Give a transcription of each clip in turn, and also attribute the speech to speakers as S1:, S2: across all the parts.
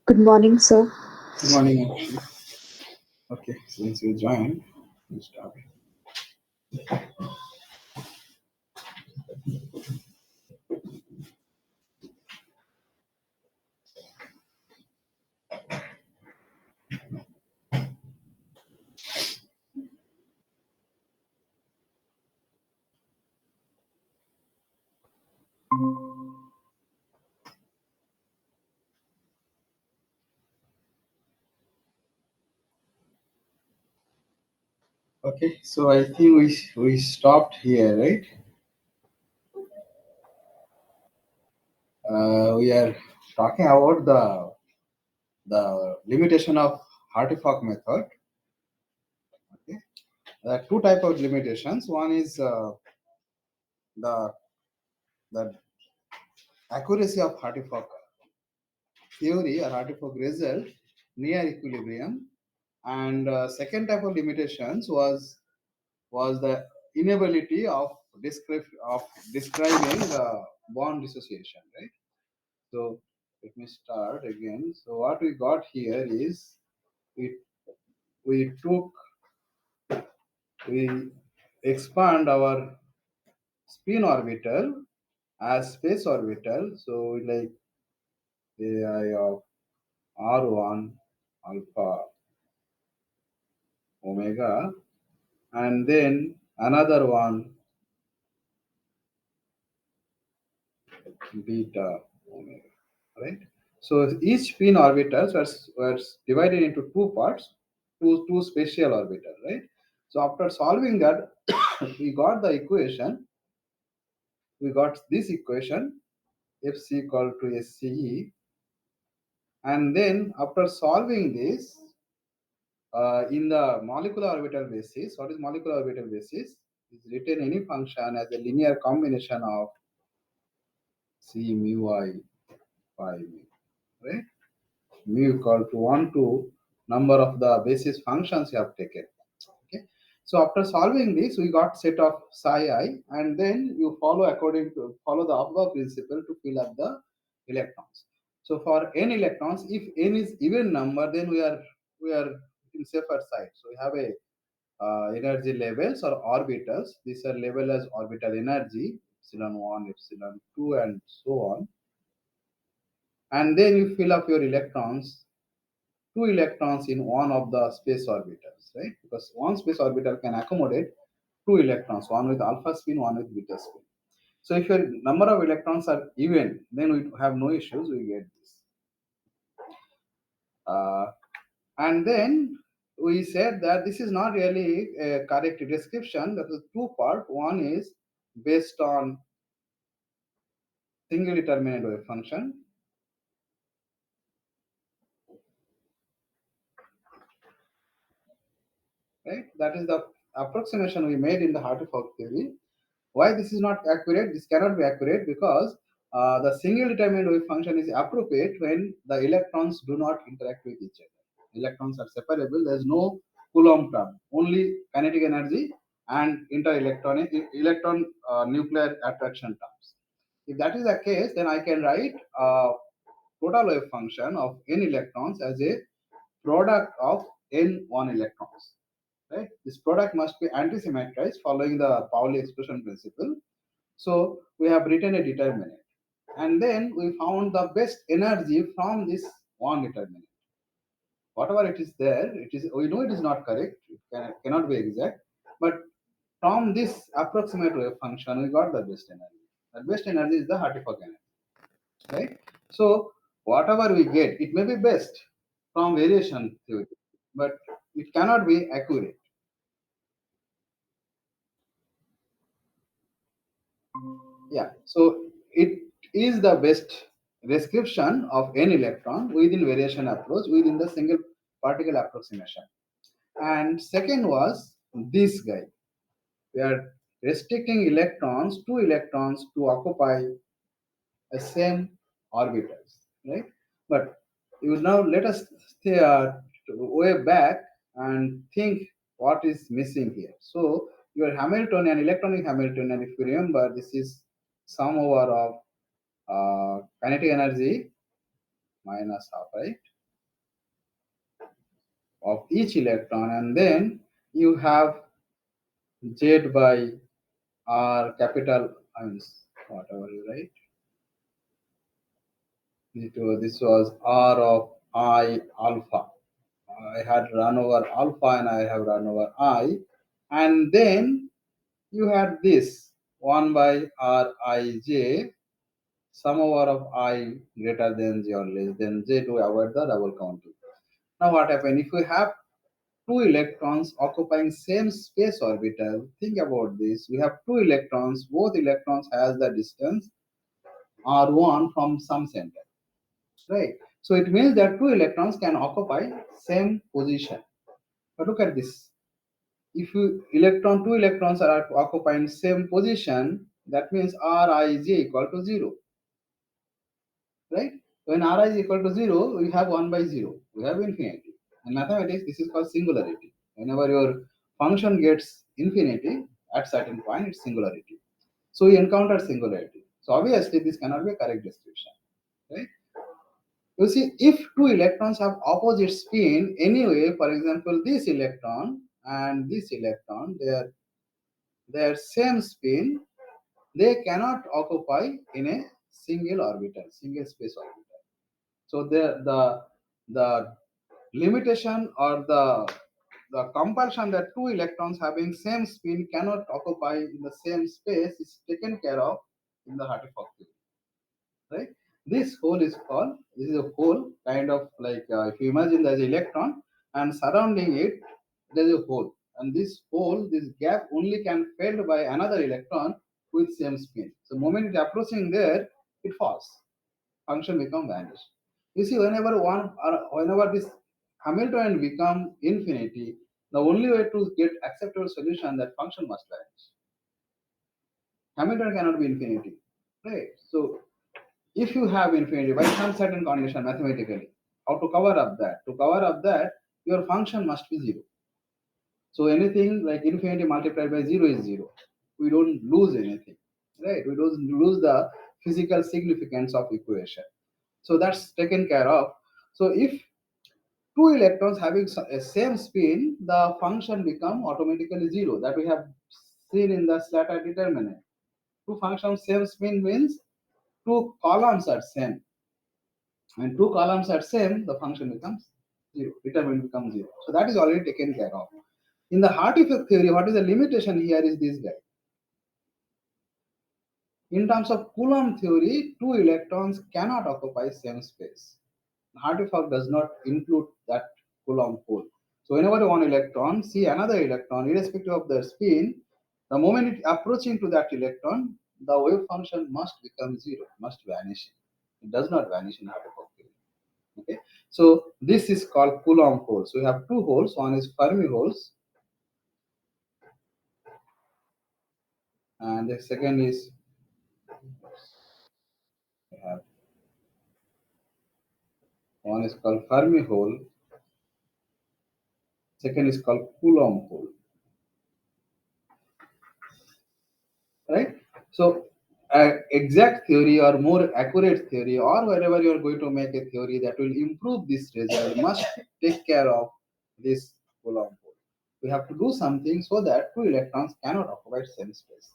S1: Good morning, sir.
S2: Good morning, actually. Okay, since you joined, we start. Okay, so I think we stopped here, right? We are talking about the limitation of Hartree-Fock method. Okay, there are two type of limitations. One is the the accuracy of Hartree-Fock theory or Hartree-Fock result near equilibrium, and second type of limitations was the inability of describing bond dissociation, right? So let me start again. So what we got here is we we took we expand our spin orbital as space orbital. So we like AI of R1 alpha omega, and then another one beta omega, right? So each spin orbitals were divided into two parts, two spatial orbitals, right? So after solving that, we got the equation. We got this equation Fc equal to Sce, and then after solving this in the molecular orbital basis, what is molecular orbital basis? Is written any function as a linear combination of C mu I phi mu, right? Mu equal to 1 to number of the basis functions you have taken. Okay. So after solving this, we got set of psi I, and then you follow the above principle to fill up the electrons. So for n electrons, if n is even number, then we are in safer side. So we have a energy levels or orbitals. These are labeled as orbital energy, epsilon 1, epsilon 2, and so on. And then you fill up your electrons, two electrons in one of the space orbitals, right? Because one space orbital can accommodate two electrons, one with alpha spin, one with beta spin. So if your number of electrons are even, then we have no issues, we get this. And then we said that this is not really a correct description. That is two part. One is based on single determinant wave function. Right? That is the approximation we made in the Hartree-Fock theory. Why this is not accurate? This cannot be accurate because the single determinant wave function is appropriate when the electrons do not interact with each other. Electrons are separable. There is no Coulomb term, only kinetic energy and electron nuclear attraction terms. If that is the case, then I can write total wave function of n electrons as a product of n one electrons. Right? This product must be anti-symmetrized following the Pauli expression principle. So we have written a determinant, and then we found the best energy from this one determinant. Whatever it is there, it is, we know it is not correct, cannot be exact, but from this approximate wave function, we got the best energy. The best energy is the Hartree-Fock energy, right? So whatever we get, it may be best from variation theory, but it cannot be accurate. Yeah. So it is the best description of n electron within variation approach within the single particle approximation. And second was this guy. We are restricting electrons, two electrons to occupy the same orbitals, right? But you now let us stay way back and think what is missing here. So your Hamiltonian, electronic Hamiltonian, if you remember, this is sum over of kinetic energy minus half, right, of each electron, and then you have Z by R capital, I mean, whatever you write. This was R of I alpha. I had run over alpha and I have run over I. And then you had this 1 by R I J, sum over of I greater than J or less than J to avoid the double counting. Now what happens if we have two electrons occupying same space orbital? Think about this. We have two electrons, both electrons has the distance R1 from some center. Right. So it means that two electrons can occupy same position. But look at this. If two electrons are occupying same position, that means Rij equal to 0. Right? When Ri is equal to 0, we have 1 by 0. We have infinity. In mathematics, this is called singularity. Whenever your function gets infinity, at certain point, it's singularity. So we encounter singularity. So obviously, this cannot be a correct description. Right? You see, if two electrons have opposite spin anyway, for example, this electron and this electron, their same spin, they cannot occupy in a single orbital, single space orbital. So the limitation or the compulsion that two electrons having same spin cannot occupy in the same space is taken care of in the Hartree-Fock theory, right? This hole is called, this is a hole kind of like if you imagine there's an electron and surrounding it there's a hole, and this hole, this gap only can filled by another electron with same spin. So moment it approaching there, it falls, function become vanished. You see, whenever this Hamiltonian become infinity, the only way to get acceptable solution, that function must vanish. Hamiltonian cannot be infinity, right? So if you have infinity by some certain condition mathematically, how to cover up that? To cover up that, your function must be 0. So anything like infinity multiplied by 0 is 0. We don't lose anything, right? We don't lose the physical significance of equation. So that's taken care of. So if two electrons having a same spin, the function become automatically 0. That we have seen in the Slater determinant. Two functions same spin means two columns are same. When two columns are same, the function becomes 0, determinant becomes 0. So that is already taken care of. In the Hartree-Fock theory, what is the limitation here is this guy. In terms of Coulomb theory, two electrons cannot occupy same space. Hartree-Fock does not include that Coulomb pole. So whenever one electron see another electron, irrespective of their spin, the moment it approaching to that electron, the wave function must become 0, must vanish. It does not vanish in Hartree-Fock theory. Okay, so this is called Coulomb holes. We have two holes. One is Fermi holes, and the second is we have one is called Fermi hole. Second is called Coulomb hole. Right. So exact theory or more accurate theory, or wherever you are going to make a theory that will improve this result, must take care of this Coulomb pole. We have to do something so that two electrons cannot occupy same space,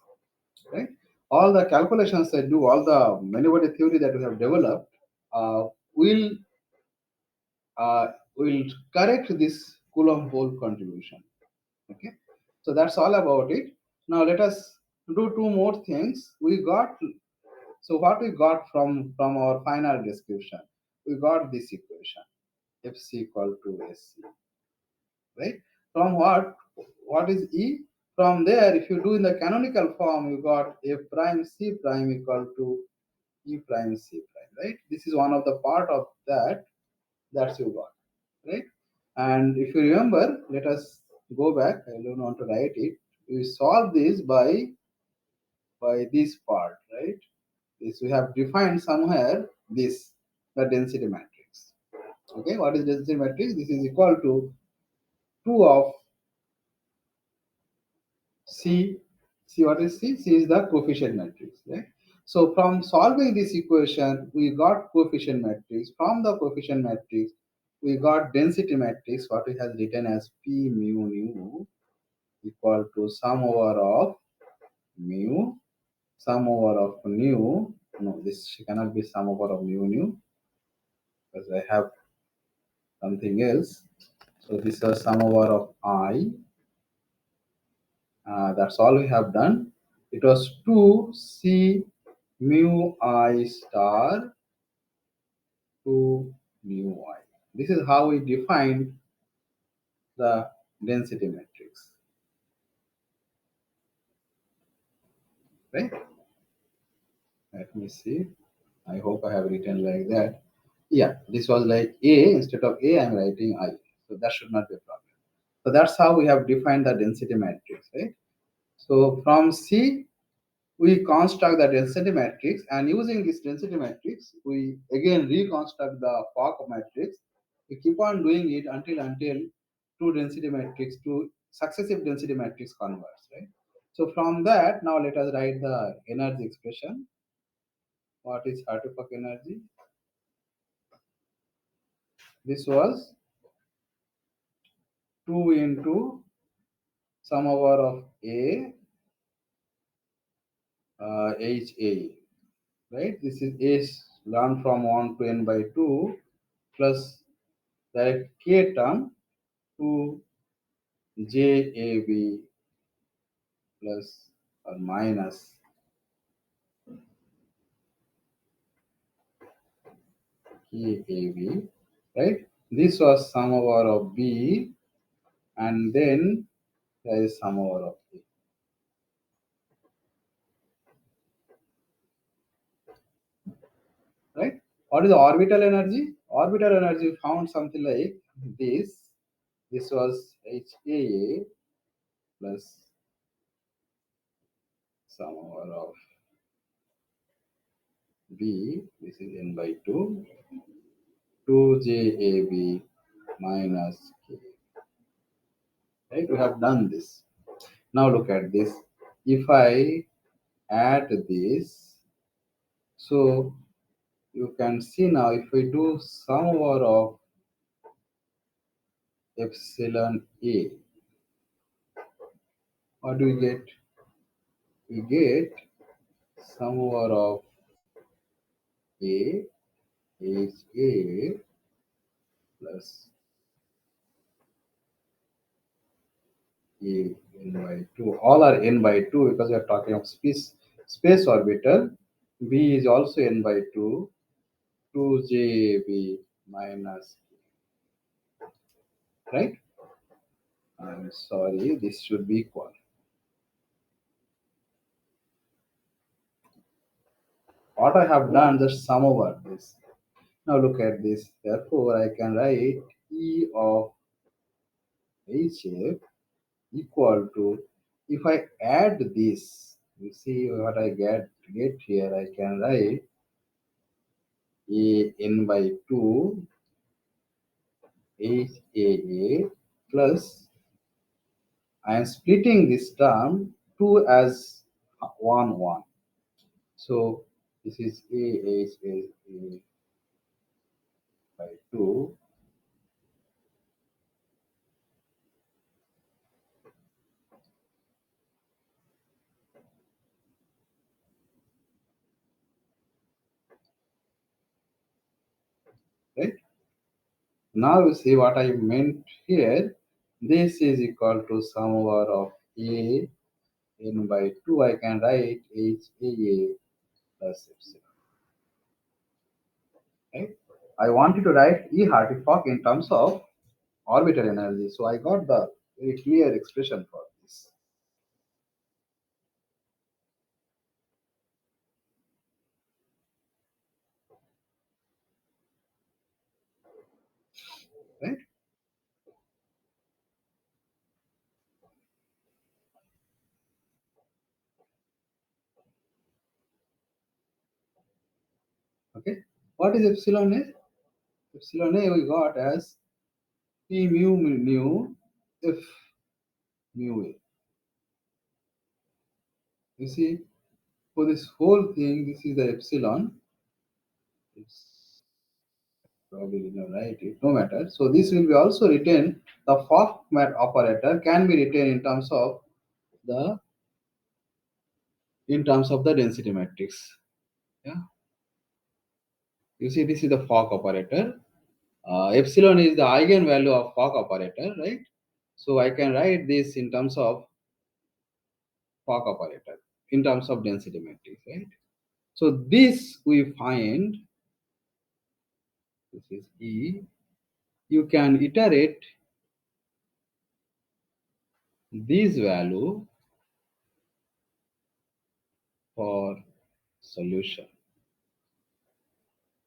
S2: right? All the calculations that do, all the many-body theory that we have developed, uh, will uh, will correct this Coulomb pole contribution. Okay, so that's all about it. Now let us do two more things. We got, so what we got from our final description, we got this equation Fc equal to Sc, right? From what is E? From there, if you do in the canonical form, you got F prime C prime equal to E prime C prime, right? This is one of the part of that that you got, right? And if you remember, let us go back. I don't want to write it. We solve this by this part, right? This we have defined somewhere this the density matrix. Okay, what is density matrix? This is equal to 2 of C. C, what is C? C is the coefficient matrix, right? So from solving this equation, we got coefficient matrix. From the coefficient matrix, we got density matrix, what we have written as P mu nu equal to sum over of mu, sum over of nu. No, this cannot be sum over of mu nu because I have something else. So this is sum over of I. That's all we have done. It was 2c mu I star 2 mu I. This is how we defined the density matrix, right? Let me see. I hope I have written like that. Yeah, this was like A. Instead of A, I'm writing I. So that should not be a problem. So that's how we have defined the density matrix, right? So from C, we construct the density matrix, and using this density matrix, we again reconstruct the Fock matrix. We keep on doing it until two successive density matrix converts, right? So from that, now let us write the energy expression. What is Hartree-Fock energy? This was 2 into sum over of A HA, right? This is A learned from 1 to n by 2 plus the K term to JAB plus or minus KAB, right? This was sum over of B, and then there is sum over of A, right? What is the orbital energy? Orbital energy found something like this. This was HAA plus sum over of B. This is n by 2, 2JAB minus K. Right? We have done this. Now look at this. If I add this, so you can see now if we do sum over of epsilon A, what do we get? We get sum over of A is A plus A n by 2. All are n by 2 because we are talking of space orbital. B is also n by 2, 2JB minus, right? I'm sorry, this should be equal. What I have done, just sum over this. Now look at this. Therefore, I can write E of HF equal to, if I add this, you see what I get here, I can write A n by 2 HAA plus, I am splitting this term 2 as 1 1. So this is A by 2, right? Now you see what I meant here. This is equal to sum over of A n by 2. I can write H A plus epsilon, right? I wanted to write E Hartree-Fock in terms of orbital energy. So I got the very clear expression for this, right? Okay. What is epsilon A? Epsilon A we got as P mu F mu A. You see, for this whole thing, this is the epsilon. It's probably did not write it, no matter. So this will be also written. The Fock operator can be written the in terms of the density matrix. Yeah, you see, this is the Fock operator. Epsilon is the eigenvalue of Fock operator, right? So I can write this in terms of Fock operator, in terms of density matrix, right? So this we find, this is E. You can iterate this value for solution.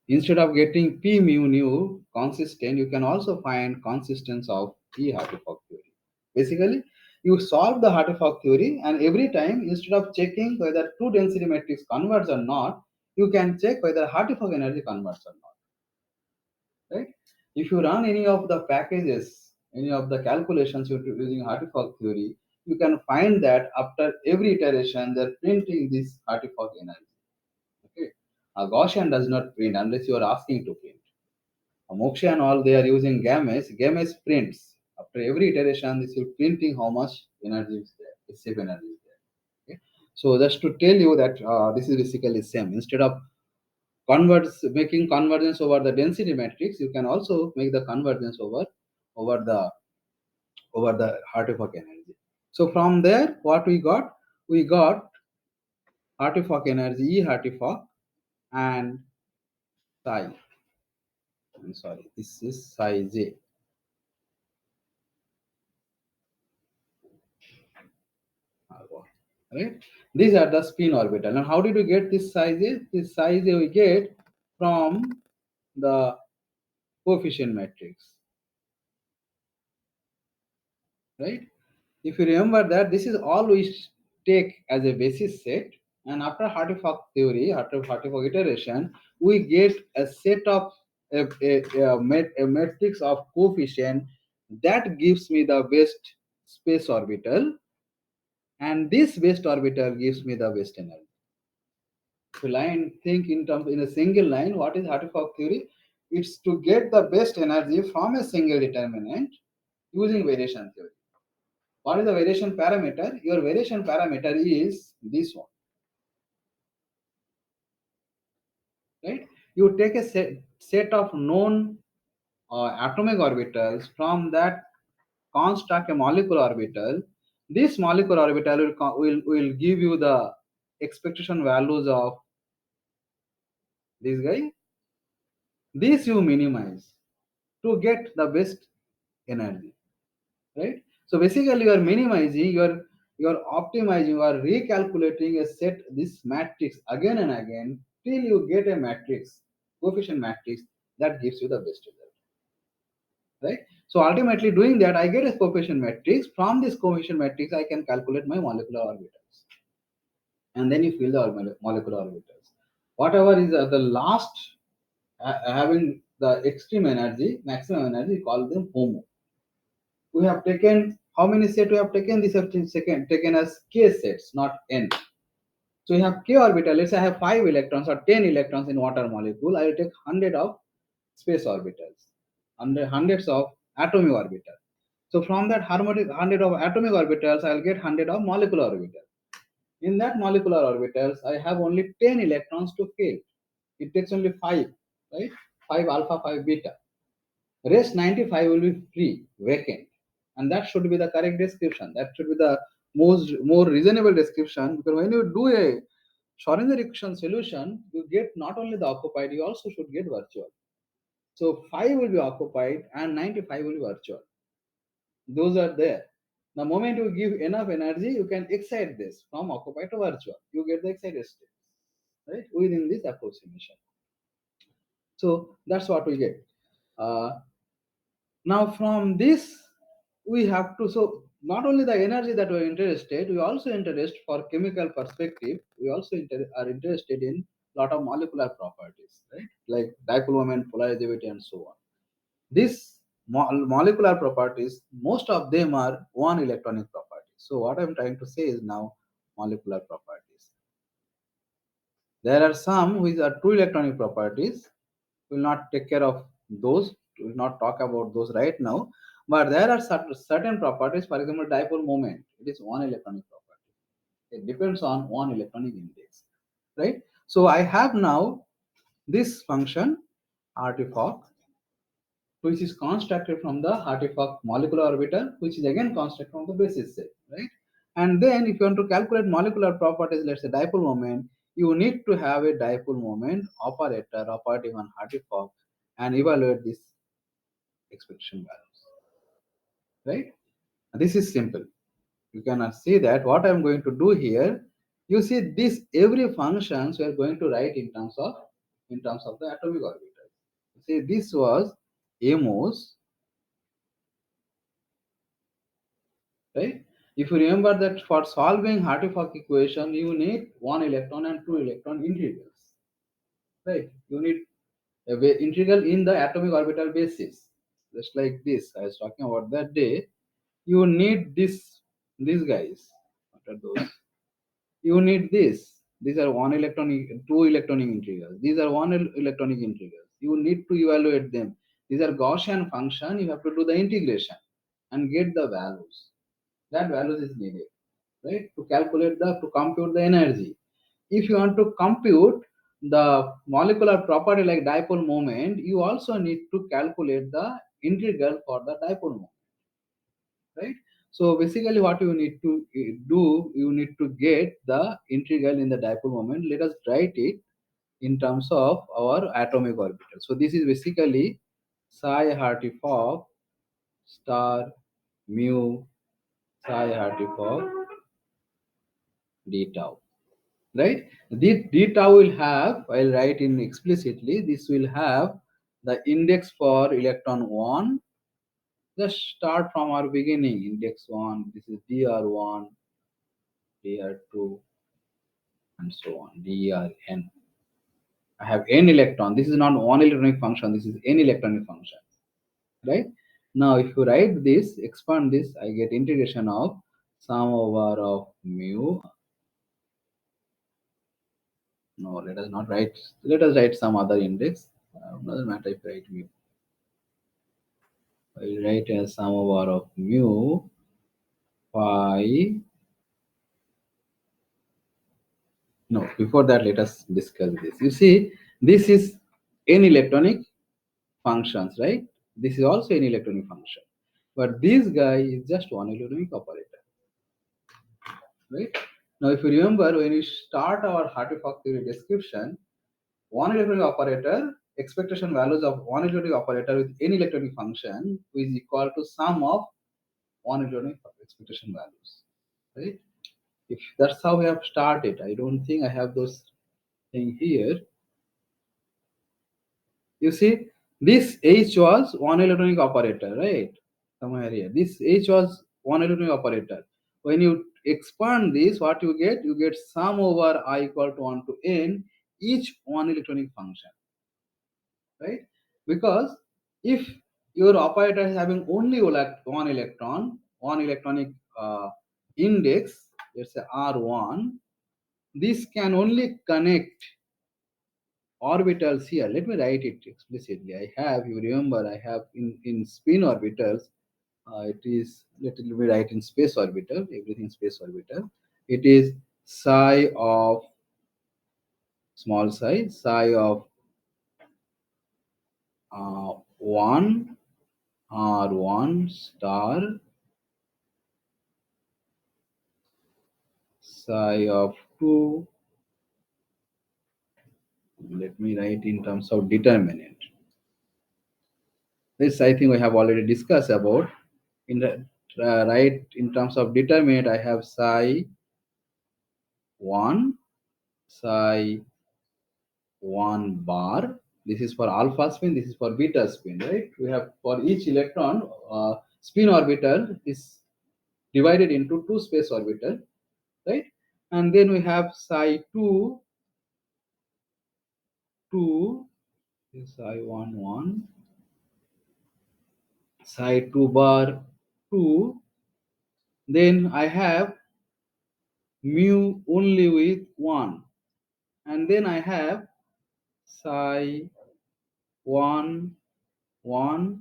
S2: Instead of getting P mu nu consistent, you can also find consistence of E Hartree-Fock theory. Basically, you solve the Hartree-Fock theory, and every time, instead of checking whether two density matrix converge or not, you can check whether Hartree-Fock energy converts or not. Right? If you run any of the packages, any of the calculations using Hartree-Fock theory, you can find that after every iteration, they're printing this Hartree-Fock energy. Okay. A Gaussian does not print unless you are asking to print. A Moksha and all, they are using games. Games prints. After every iteration, this will printing how much energy is there, escape energy is there. Okay. So just to tell you that this is basically same. Instead of making convergence over the density matrix, you can also make the convergence over the Hartree-Fock energy. So from there, what we got? We got Hartree-Fock energy, E Hartree-Fock, and psi. I'm sorry, this is psi j. Right? These are the spin orbital. Now, how did we get this psi j? This psi j we get from the coefficient matrix, right? If you remember that this is all we take as a basis set, and after Hartree-Fock theory, after Hartree-Fock iteration, we get a set of a matrix of coefficient that gives me the best space orbital, and this best orbital gives me the best energy. If you line think in terms in a single line, what is Hartree-Fock theory? It's to get the best energy from a single determinant using variation theory. What is the variation parameter? Your variation parameter is this one, right? You take a set of known atomic orbitals. From that, construct a molecular orbital. This molecular orbital will give you the expectation values of this guy. This you minimize to get the best energy, right? So basically, you are minimizing, you are optimizing, you are recalculating a set this matrix again and again till you get a matrix, coefficient matrix that gives you the best result, right? So ultimately, doing that, I get a coefficient matrix. From this coefficient matrix, I can calculate my molecular orbitals, and then you fill the molecular orbitals. Whatever is the last having the extreme energy, maximum energy, call them HOMO. We have taken how many sets we have taken? These have taken as k sets, not n. So you have k orbital. Let's say I have 5 electrons or 10 electrons in water molecule. I will take 100 of space orbitals, hundreds of atomic orbitals. So from that 100 of atomic orbitals, I will get 100 of molecular orbitals. In that molecular orbitals, I have only 10 electrons to fill. It takes only 5, right? 5 alpha, 5 beta. Rest 95 will be free, vacant. And that should be the correct description. That should be the more reasonable description, because when you do a Schrodinger equation solution, you get not only the occupied, you also should get virtual. So 5 will be occupied and 95 will be virtual. Those are there. The moment you give enough energy, you can excite this from occupied to virtual. You get the excited state, right? Within this approximation. So that's what we get. Uh, Now from this, we have to, so not only the energy that we're interested, we also interested for chemical perspective, we also are interested in lot of molecular properties, right? Like dipole moment, polarizability, and so on. These molecular properties, most of them are one electronic properties. So what I'm trying to say is now molecular properties. There are some which are two electronic properties. We'll not take care of those. We'll not talk about those right now. But there are certain properties, for example, dipole moment. It is one electronic property. It depends on one electronic index, right? So I have now this function artifact, which is constructed from the artifact molecular orbital, which is again constructed from the basis set, right? And then if you want to calculate molecular properties, let's say dipole moment, you need to have a dipole moment operator operating on artifact and evaluate this expectation values, right? This is simple. You can see that what I'm going to do here. You see this every functions we are going to write in terms of the atomic orbital. See, this was MOS, right? If you remember that for solving Hartree-Fock equation, you need one electron and two electron integrals, right? You need a integral in the atomic orbital basis, just like this. I was talking about that day. You need these guys. What are those? You need this. These are one electronic, two electronic integrals. These are one electronic integrals. You need to evaluate them. These are Gaussian function. You have to do the integration and get the values. That values is needed, right? To calculate to compute the energy. If you want to compute the molecular property like dipole moment, you also need to calculate the integral for the dipole moment, right? So basically what you need to do, you need to get the integral in the dipole moment. Let us write it in terms of our atomic orbital. So this is basically psi Hartree-Fock star mu psi Hartree-Fock d tau, right? D tau will have, I'll write in explicitly, this will have the index for electron 1. Just start from our beginning, index 1, this is dr1, dr2, and so on, drn. I have n electron. This is not one electronic function, this is n electronic function, right? Now if you write this, expand this, I get integration of sum over of mu. No, let us not write, let us write some other index. Doesn't matter if I write mu. I will write as sum over of mu phi. No, before that, let us discuss this. You see, this is n electronic functions, right? This is also an electronic function. But this guy is just one electronic operator, right? Now, if you remember, when we start our Hartree-Fock theory description, one electronic operator, expectation values of one electronic operator with any electronic function is equal to sum of one electronic expectation values, right? If that's how we have started, I don't think I have those thing here. You see, this H was one electronic operator, right? Somewhere here. This H was one electronic operator. When you expand this, what you get? You get sum over I equal to 1 to n, each one electronic function, right? Because if your operator is having only one electron, one electronic index, let's say R1, this can only connect orbitals here. Let me write it explicitly. I have, you remember, I have in spin orbitals, it is, let me write in space orbital, everything space orbital. It is psi of small psi of 1 R1 star, psi of 2, let me write in terms of determinant. This I think we have already discussed about. In the right, in terms of determinant, I have psi 1, psi 1 bar. This is for alpha spin, this is for beta spin, right? We have for each electron, spin orbital is divided into two space orbital, right? And then we have psi 2, 2, psi 1, 1, psi 2 bar 2. Then I have mu only with 1. And then I have psi 1, 1,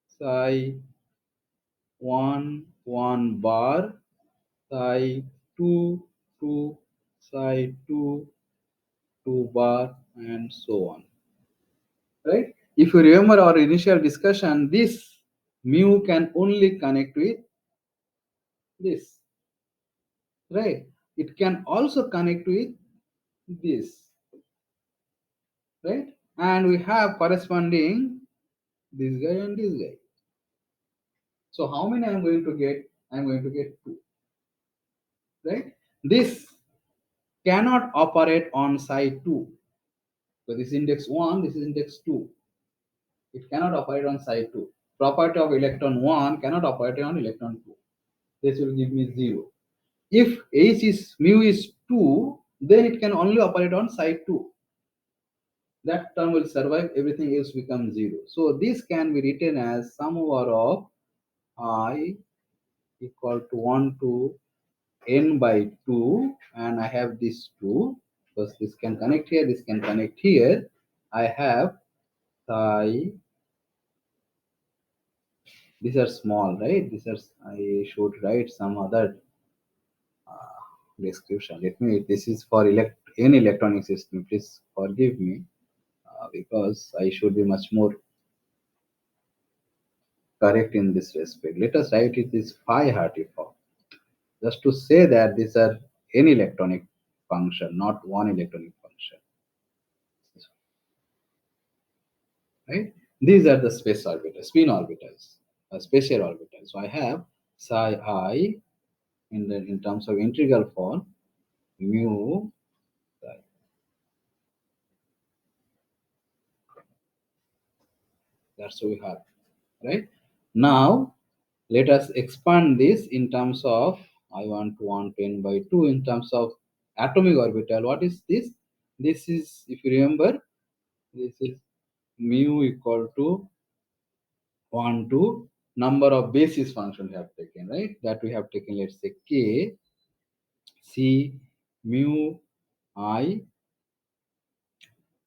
S2: psi 1, 1 bar, psi 2, 2, psi 2, 2 bar, and so on. Right? If you remember our initial discussion, this mu can only connect with this. Right? It can also connect with this. Right? And we have corresponding this guy and this guy. So how many I'm going to get? I'm going to get 2. Right? This cannot operate on side 2. So this is index 1, this is index 2. It cannot operate on side 2. Property of electron 1 cannot operate on electron 2. This will give me 0. If H is mu is 2, then it can only operate on side 2. That term will survive, everything else becomes 0. So this can be written as sum over of I equal to 1 to n by 2, and I have this 2, because this can connect here, this can connect here. I have psi, these are small, right? These are, I should write some other description. Let me, this is for any electronic system, please forgive me, because I should be much more correct in this respect. Let us write it is phi Hartree form, just to say that these are any electronic function, not one electronic function. Right? These are the space orbitals, spin orbitals, spatial orbitals. So I have psi I in terms of integral form, mu psi. That's what we have. Right? Now let us expand this in terms of, I want to 110 by 2 in terms of atomic orbital. What is this? This is, if you remember, this is mu equal to 1 to number of basis function we have taken, right? That we have taken, let's say k, c, mu, I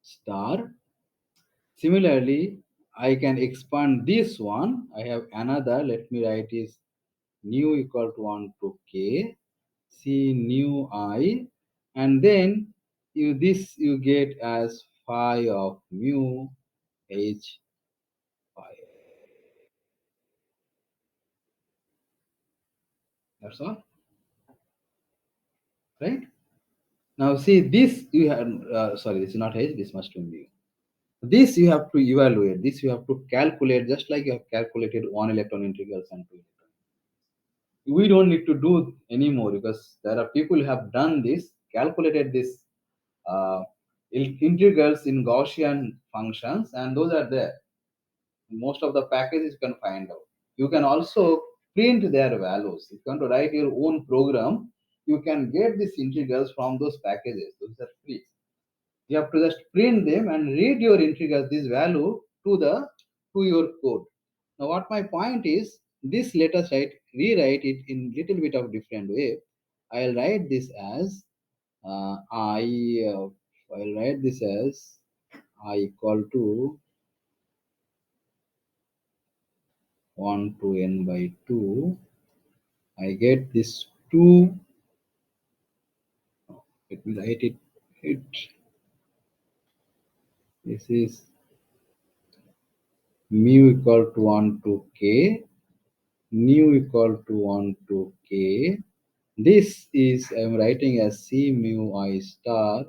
S2: star. Similarly, I can expand this one. I have another, let me write is nu equal to 1 to k, c nu I, and then you get as phi of mu h phi. That's all, right? Now see this you have, sorry, this is not h, this must be mu. This you have to evaluate, this you have to calculate, just like you have calculated one electron integrals and two electron. We don't need to do anymore, because there are people who have done this, calculated this uh, integrals in Gaussian functions, and those are there. Most of the packages you can find out. You can also print their values. If you want to write your own program, you can get these integrals from those packages. Those are free. You have to just print them and read your integrals, this value to your code. Now, what my point is, this let us rewrite it in little bit of different way. I'll write this as
S1: I'll write this as I equal to 1 to n by 2. I get this 2. Let me write it. This is mu equal to 1 to k, nu equal to 1 to k. This is I'm writing as c mu I star,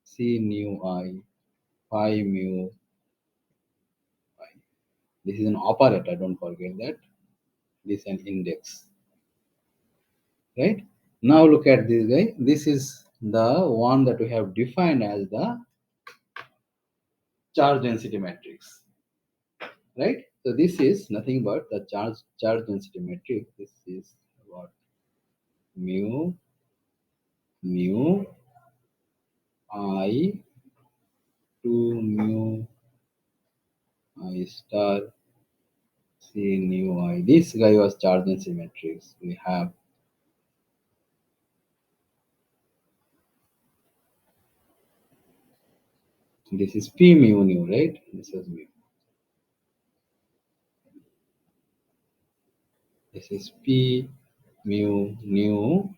S1: c nu I, phi mu I. This is an operator, don't forget that. This is an index, right? Now look at this guy. This is the one that we have defined as the charge density matrix, right? So this is nothing but the charge density matrix. This is what mu mu I to mu I star c nu I. This guy was charge density matrix. We have this is p mu nu, right? This is mu. This is p mu nu,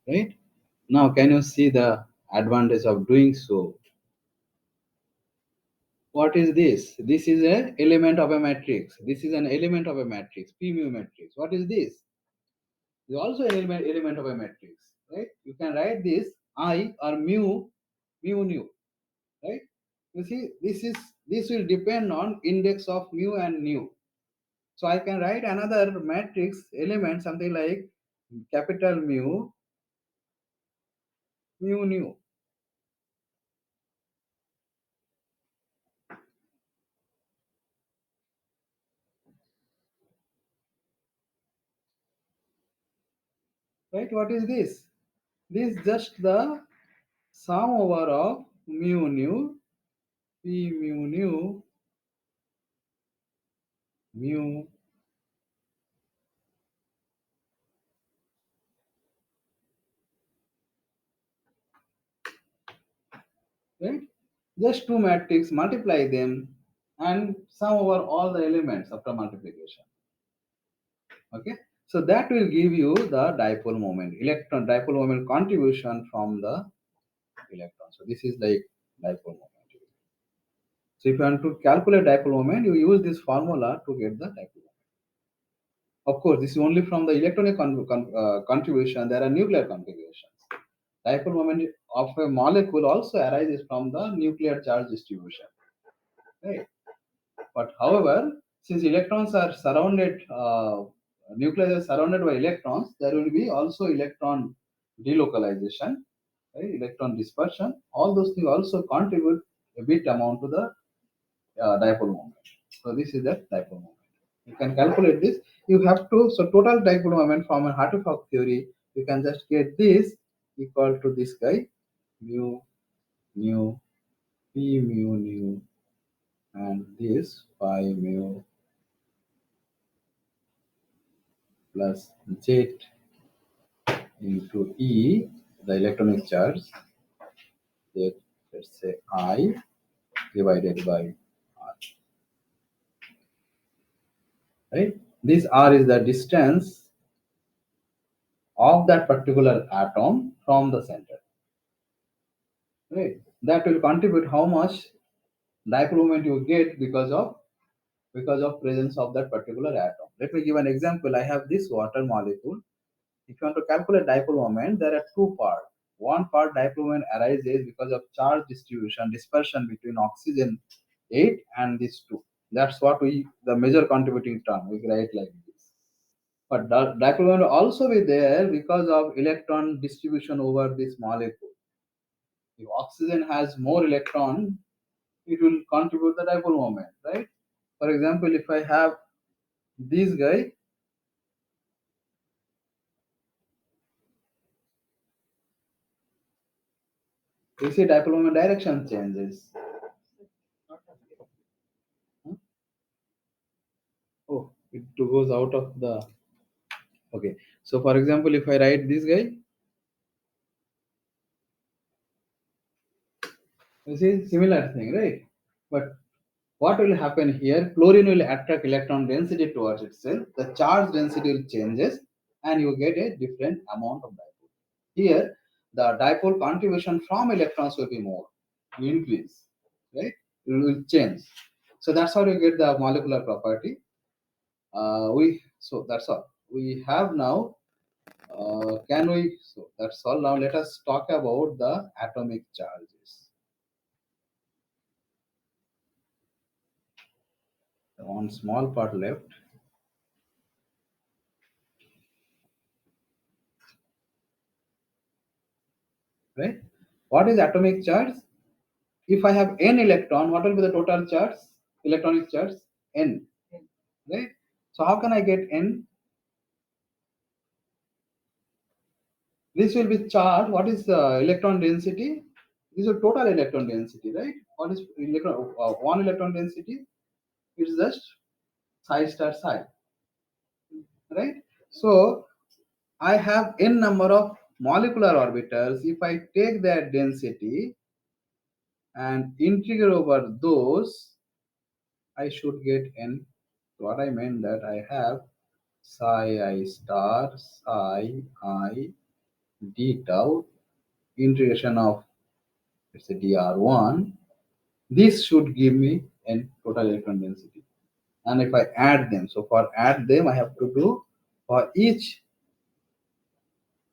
S1: right? Now can you see the advantage of doing so? What is this? This is an element of a matrix. This is an element of a matrix, p mu matrix. What is this? Is also an element of a matrix, right? You can write this I or mu nu, right? You see, this will depend on index of mu and nu. So I can write another matrix element something like capital mu nu, right? What is this? This is just the sum over of mu nu, p mu nu, mu, right? Just two matrices, multiply them and sum over all the elements after multiplication. Okay, so that will give you the dipole moment, electron dipole moment contribution from the electron. So this is like dipole moment. So if you want to calculate dipole moment, you use this formula to get the dipole moment. Of course, this is only from the electronic contribution. There are nuclear configurations. Dipole moment of a molecule also arises from the nuclear charge distribution, right? But however, since electrons are surrounded, nucleus is surrounded by electrons, there will be also electron delocalization, right? Electron dispersion. All those things also contribute a bit amount to the dipole moment. So this is the dipole moment. You can calculate this. You have to, so total dipole moment from a Hartree-Fock theory, you can just get this equal to this guy, mu nu p mu nu, and this phi mu plus z into E, the electronic charge, that let's say I divided by R, right? This R is the distance of that particular atom from the center, right? That will contribute how much dipole moment you get because of presence of that particular atom. Let me give an example. I have this water molecule. If you want to calculate dipole moment, there are two parts. One part dipole moment arises because of charge distribution, dispersion between oxygen 8 and this 2. That's what the major contributing term, we write like this. But dipole moment also be there because of electron distribution over this molecule. If oxygen has more electron, it will contribute the dipole moment, right? For example, if I have this guy, you see dipole moment direction changes. it goes out of the. Okay, so for example, if I write this guy, you see similar thing, right? But what will happen here? Chlorine will attract electron density towards itself. The charge density will changes, and you get a different amount of dipole. Here, the dipole contribution from electrons will be more, will increase, right? It will change. So that's how you get the molecular property. We so that's all we have now. Can we? So that's all. Now let us talk about the atomic charges. One small part left, right? What is atomic charge? If I have n electron, what will be the total charge? Electronic charge n, right? So how can I get n? This will be charged. What is the electron density? This is total electron density, right? What is one electron density? It's just psi star psi, right? So I have n number of molecular orbitals. If I take their density and integrate over those, I should get n. What I meant that I have psi I star psi I d tau integration of it's a dr1. This should give me n total electron density. And if I add them, so for add them, I have to do for each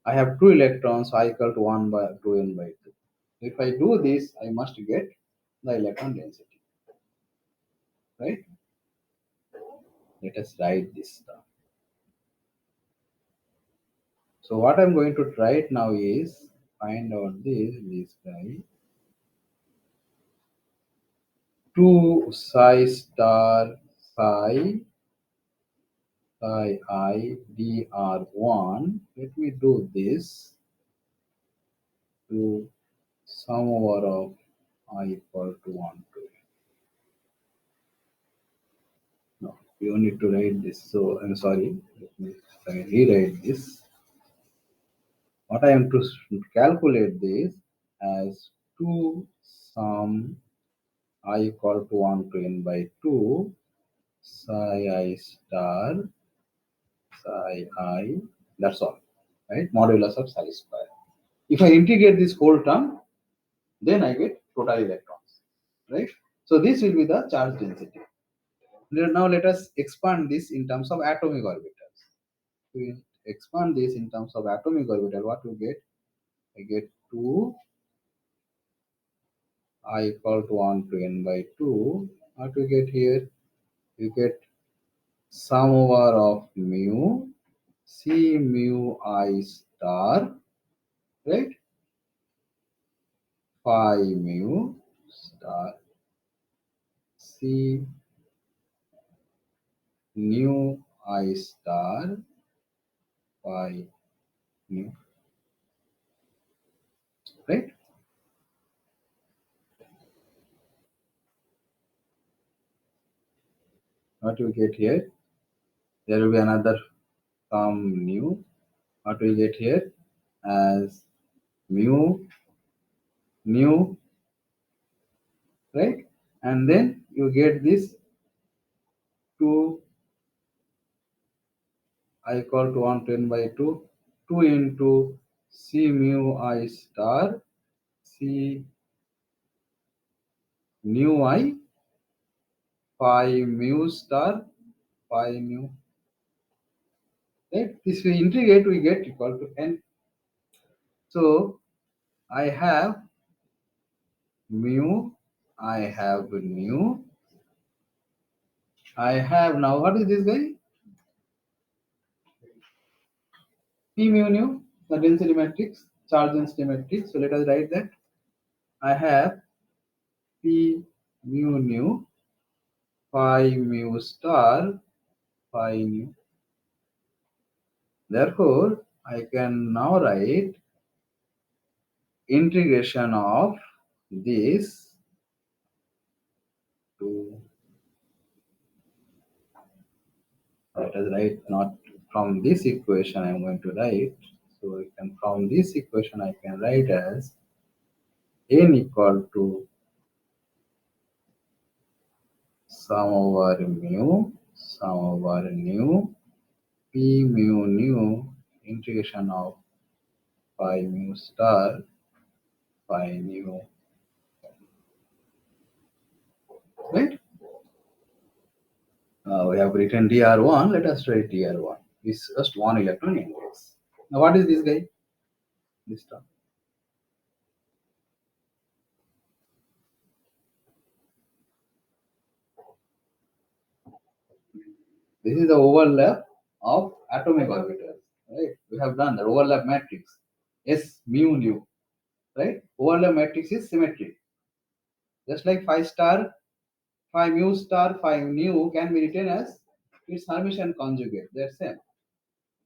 S1: I have two electrons, so I equal to 1 by 2n by 2. If I do this, I must get the electron density, right? Let us write this down. So what I'm going to try it now is find out this guy 2 psi star psi psi I dr1. Let me do this to sum over of I equal to 1 to. No, you need to write this. So I'm sorry. Let me rewrite this. What I am to calculate this as 2 sum I equal to 1 to n by 2 psi I star psi I. That's all, right? Modulus of psi square. If I integrate this whole term, then I get total electrons, right? So this will be the charge density. Now let us expand this in terms of atomic orbitals. We expand this in terms of atomic orbital. What you get? I get 2 I equal to 1 to n by 2. What you get here? You get sum over of mu c mu I star, right? Phi mu star c nu I star phi mu, right? What you get here? There will be another some nu. What we get here as mu nu, right? And then you get this 2 I equal to 1 10 by 2, 2 into c mu I star c nu I phi mu star phi mu, right? This we integrate, we get equal to n. So I have mu, I have nu, I have now what is this guy? P mu nu, the density matrix, charge density matrix. So let us write that. I have P mu nu phi mu star phi nu. Therefore, I can now write integration of this to Let us write not from this equation I am going to write. So I can from this equation I can write as n equal to sum over mu, sum over nu, p mu nu integration of phi mu star phi nu, right? We have written dr1. Let us write dr1. It's just one electron index. Now what is this guy? This term. This is the overlap of atomic orbitals, right? We have done the overlap matrix. S mu nu, right? Overlap matrix is symmetric. Just like phi star, phi mu star, phi nu can be written as its Hermitian conjugate. That's same,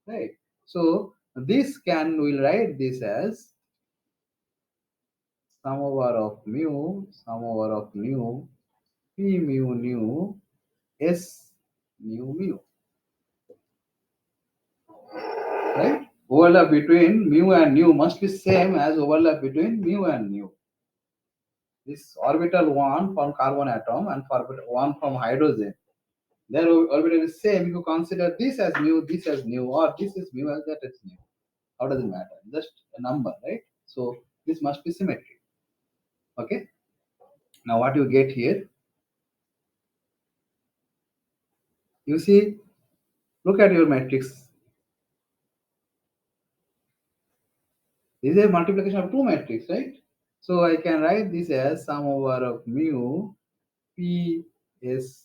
S1: right? So this can we'll write this as sum over of mu, sum over of nu, p mu nu, s mu mu, right? Overlap between mu and nu must be same as overlap between mu and nu. This orbital one from carbon atom and one from hydrogen, their orbital is same. If you consider this as mu, this as nu, or this is mu as that is nu, how does it matter? Just a number, right? So this must be symmetric. Okay. Now what you get here, you see, look at your matrix. This is a multiplication of two matrix, right? So I can write this as sum over of mu p s.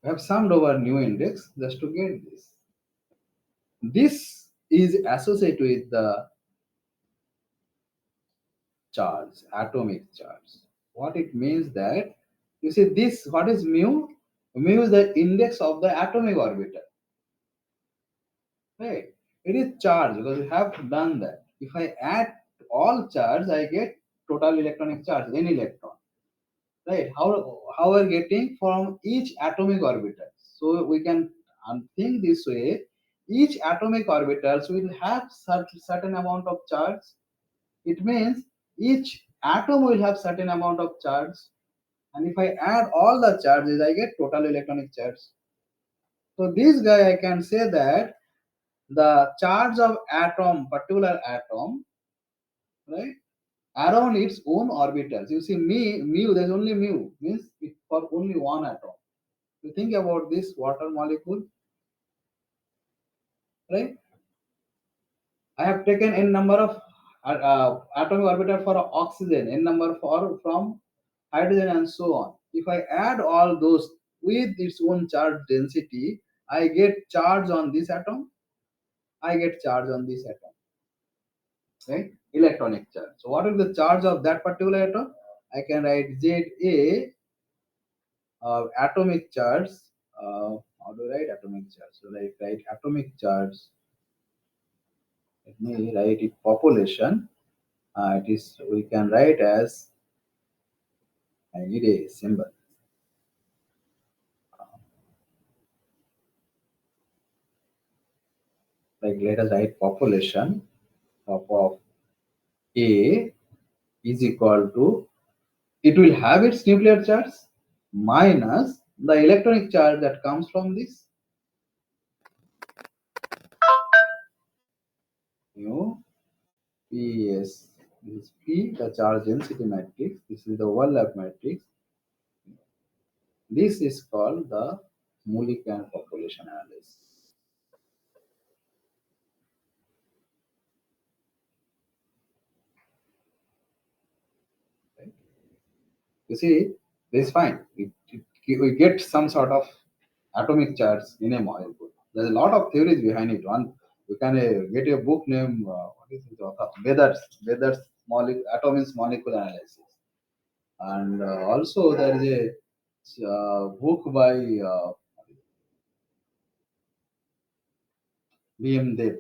S1: I have summed over new index just to get this. This is associated with the charge, atomic charge. What it means that, you see this, what is mu? Mu is the index of the atomic orbital, right? It is charge because we have done that. If I add all charge, I get total electronic charge, n electron, right? How we're getting from each atomic orbital. So we can think this way: each atomic orbitals will have certain amount of charge. It means each atom will have certain amount of charge, and if I add all the charges, I get total electronic charge. So this guy, I can say that the charge of atom, particular atom, right, around its own orbitals. You see, mu, there's only mu, means it for only one atom. You think about this water molecule, right? I have taken n number of atomic orbital for oxygen, n number for from hydrogen, and so on. If I add all those with its own charge density, I get charge on this atom, I get charge on this atom, right? Electronic charge. So what is the charge of that particular atom? I can write ZA atomic charge. How do I write atomic charge? So like write atomic charge. Let me write it population. It is, we can write as, I need a symbol. Like let us write population of A is equal to, it will have its nuclear charge minus the electronic charge that comes from this mu ps. This is p, the charge density matrix. This is the overlap matrix. This is called the Mulliken population analysis. Right? You see, this is fine. We get some sort of atomic charge in a molecule. There's a lot of theories behind it. One, you can get a book name. What is it? Weather's atomic molecule analysis, and also there is a book by B.M. Dev.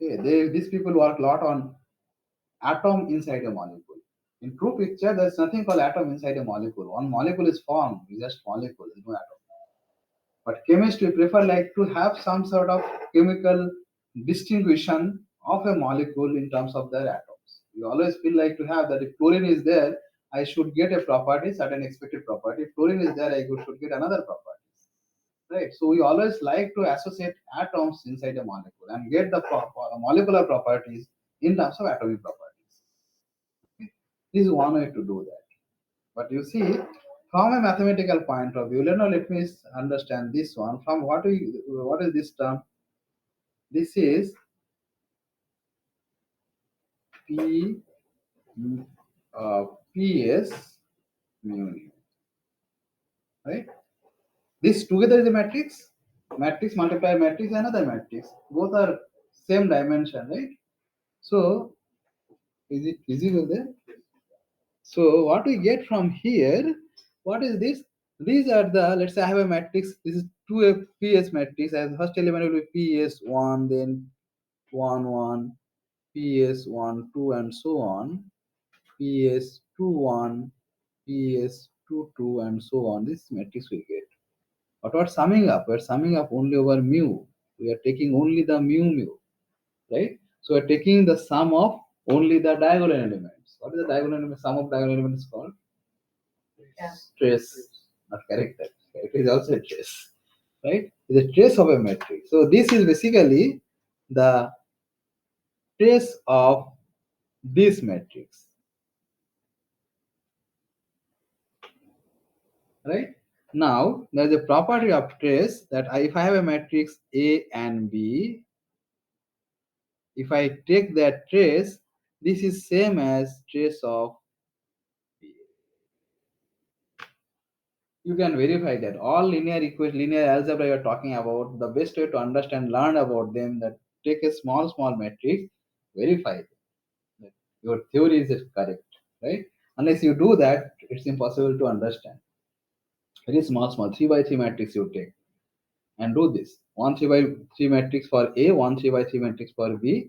S1: Okay, these people work a lot on atom inside a molecule. In true picture, there's nothing called atom inside a molecule. One molecule is formed, it's just molecule, there's no atom. But chemists we prefer like to have some sort of chemical distinguishing of a molecule in terms of their atoms. We always feel like to have that if chlorine is there, I should get a property, certain expected property. If chlorine is there, I should get another property. Right? So we always like to associate atoms inside a molecule and get the molecular properties in terms of atomic properties. Okay? This is one way to do that. But you see, from a mathematical point of view, let me understand this one. From what is this term? This is P PS mu, right? This together is a matrix. Matrix multiply matrix, another matrix. Both are same dimension, right? So is it visible there? So what we get from here, what is this? These are the, let's say I have a matrix. This is 2 PS matrix. As first element will be PS1, then 1 1, PS1 2, and so on. PS2 1, PS2 2, and so on. This matrix we get. But what summing up? We're summing up only over mu. We are taking only the mu, right? So we're taking the sum of only the diagonal elements. What is the diagonal element? Sum of diagonal elements is called trace, not character. It is also a trace, right? It's a trace of a matrix. So this is basically the trace of this matrix, right? Now there's a property of trace that if I have a matrix A and B, if I take that trace, this is same as trace of B. You can verify that all linear equation, linear algebra you're talking about, the best way to understand, learn about them, that take a small matrix, verify that your theory is correct, right? Unless you do that, it's impossible to understand. Very small 3 by 3 matrix you take and do this. 1 3 by 3 matrix for A, 1 3 by 3 matrix for B,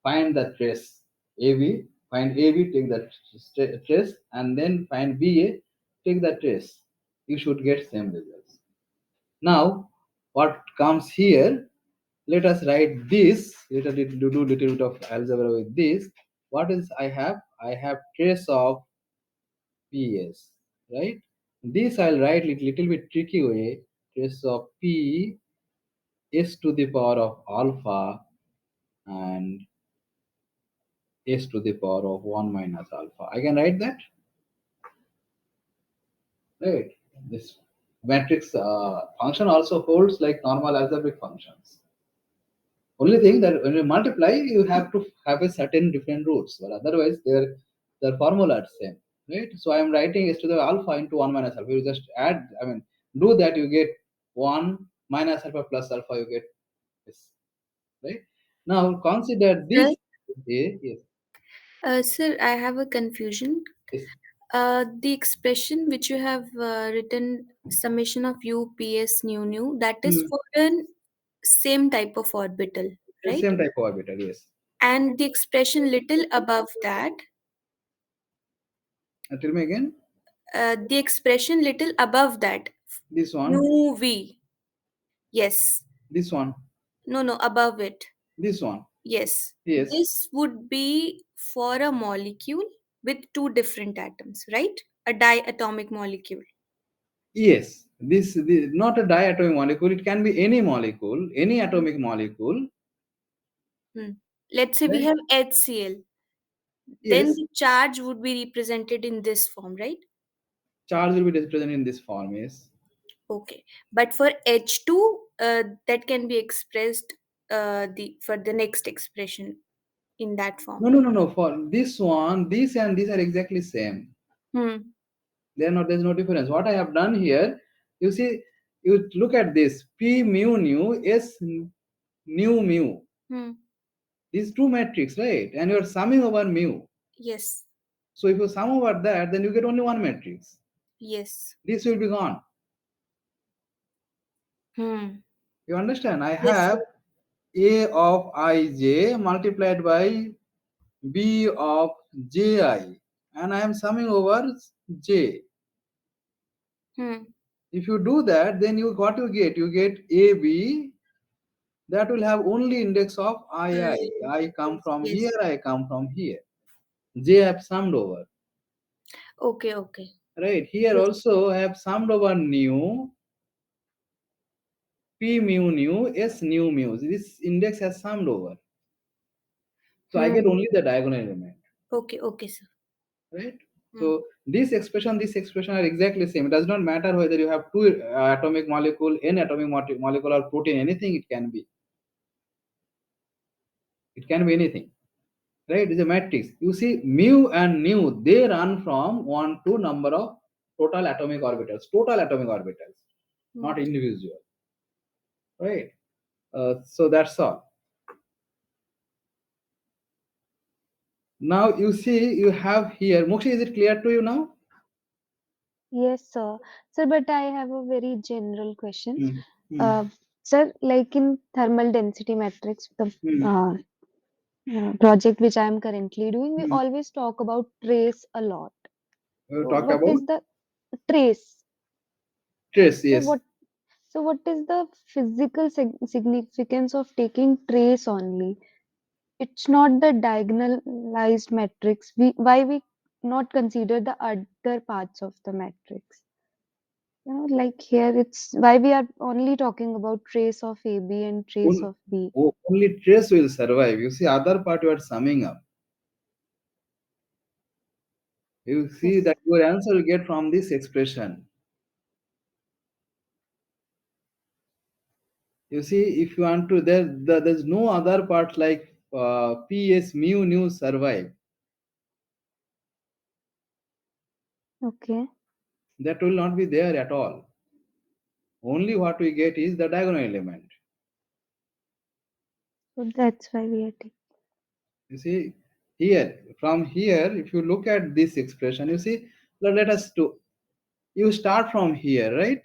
S1: find the trace AB, find AB, take the trace, and then find BA, take the trace. You should get same results. Now, what comes here? Let us write this. Let us do little bit of algebra with this. What is I have? I have trace of PS, right? This I'll write little bit tricky way. Trace of P s to the power of alpha and s to the power of 1 minus alpha. I can write that, right? This matrix function also holds like normal algebraic functions. Only thing that when you multiply, you have to have a certain different roots, but otherwise their formula are same, right? So I am writing s to the alpha into 1 minus alpha. You just add, I mean, do that, you get 1 minus alpha plus alpha, you get this, right? Now consider
S3: Sir,
S1: this. Yes,
S3: sir, I have a confusion.
S1: yes.
S3: The expression which you have written, summation of u ps nu nu, that is
S1: Hmm.
S3: for an same type of orbital,
S1: The
S3: right?
S1: same type of orbital, yes.
S3: And the expression little above that,
S1: Tell me again.
S3: the expression little above that,
S1: This one,
S3: nu v, yes,
S1: this one,
S3: no, above it,
S1: this one.
S3: yes,
S1: Yes,
S3: this would be for a molecule with two different atoms, right? A diatomic molecule.
S1: yes. This not a diatomic molecule. It can be any molecule, any atomic molecule,
S3: Hmm. Let's say we
S1: right?
S3: have HCl, then
S1: Yes.
S3: the charge would be represented in this form, right?
S1: Charge will be represented in this form. Yes.
S3: Okay. But for H2, that can be expressed the for the next expression in that
S1: No,
S3: form.
S1: no, no, no. For this one, this and this are exactly same.
S3: Hmm.
S1: They are not. There's no difference. What I have done here, you see, you look at this P mu nu S nu mu.
S3: Hmm.
S1: These two matrix, right? And you are summing over mu.
S3: Yes.
S1: So if you sum over that, then you get only one matrix.
S3: Yes.
S1: This will be gone.
S3: Hmm.
S1: You understand? I
S3: Yes,
S1: have
S3: sir.
S1: A of ij multiplied by B of ji.
S2: and I am summing over j.
S3: Hmm.
S2: If you do that, then you what you get? You get AB that will have only index of
S3: I,
S2: II. I come
S3: yes,
S2: from here,
S3: yes.
S2: I come from here. J I have summed over.
S3: Okay, okay.
S2: Right. Here
S3: Yes.
S2: also I have summed over nu, P mu nu, S nu mu. This index has summed over. So I get
S3: Hmm.
S2: only the diagonal element.
S3: Okay, okay, sir.
S2: Right.
S3: Hmm.
S2: So this expression are exactly same. It does not matter whether you have two atomic molecule, n atomic molecule or protein, anything it can be. It can be anything. Right? It's a matrix. You see, mu and nu, they run from 1 to number of total atomic orbitals,
S3: Hmm.
S2: not individual. Right? So that's all. Now you see, you have here, Mokshi, is it clear to you now?
S4: Yes, sir. Sir, but I have a very general question.
S2: Hmm. Hmm.
S4: Uh, Sir, like in thermal density matrix, the
S2: Hmm.
S4: project which I am currently doing, we
S2: Hmm.
S4: always talk about trace a lot. So,
S2: Talk
S4: what
S2: about
S4: is the trace?
S2: trace,
S4: So,
S2: yes.
S4: what is the physical significance of taking trace only? It's not the diagonalized matrix. Why we not consider the other parts of the matrix? Like here, it's why we are only talking about trace of AB and trace
S2: On-
S4: of B.
S2: Only trace will survive. You see, other part you are summing up. You see
S4: Yes.
S2: that your answer will get from this expression. You see, if you want to, there's no other part like PS mu nu survive.
S4: Okay.
S2: That will not be there at all. Only what we get is the diagonal element.
S4: So that's why we are taking.
S2: You see, here, from here, if you look at this expression, you see, let us do, you start from here, right?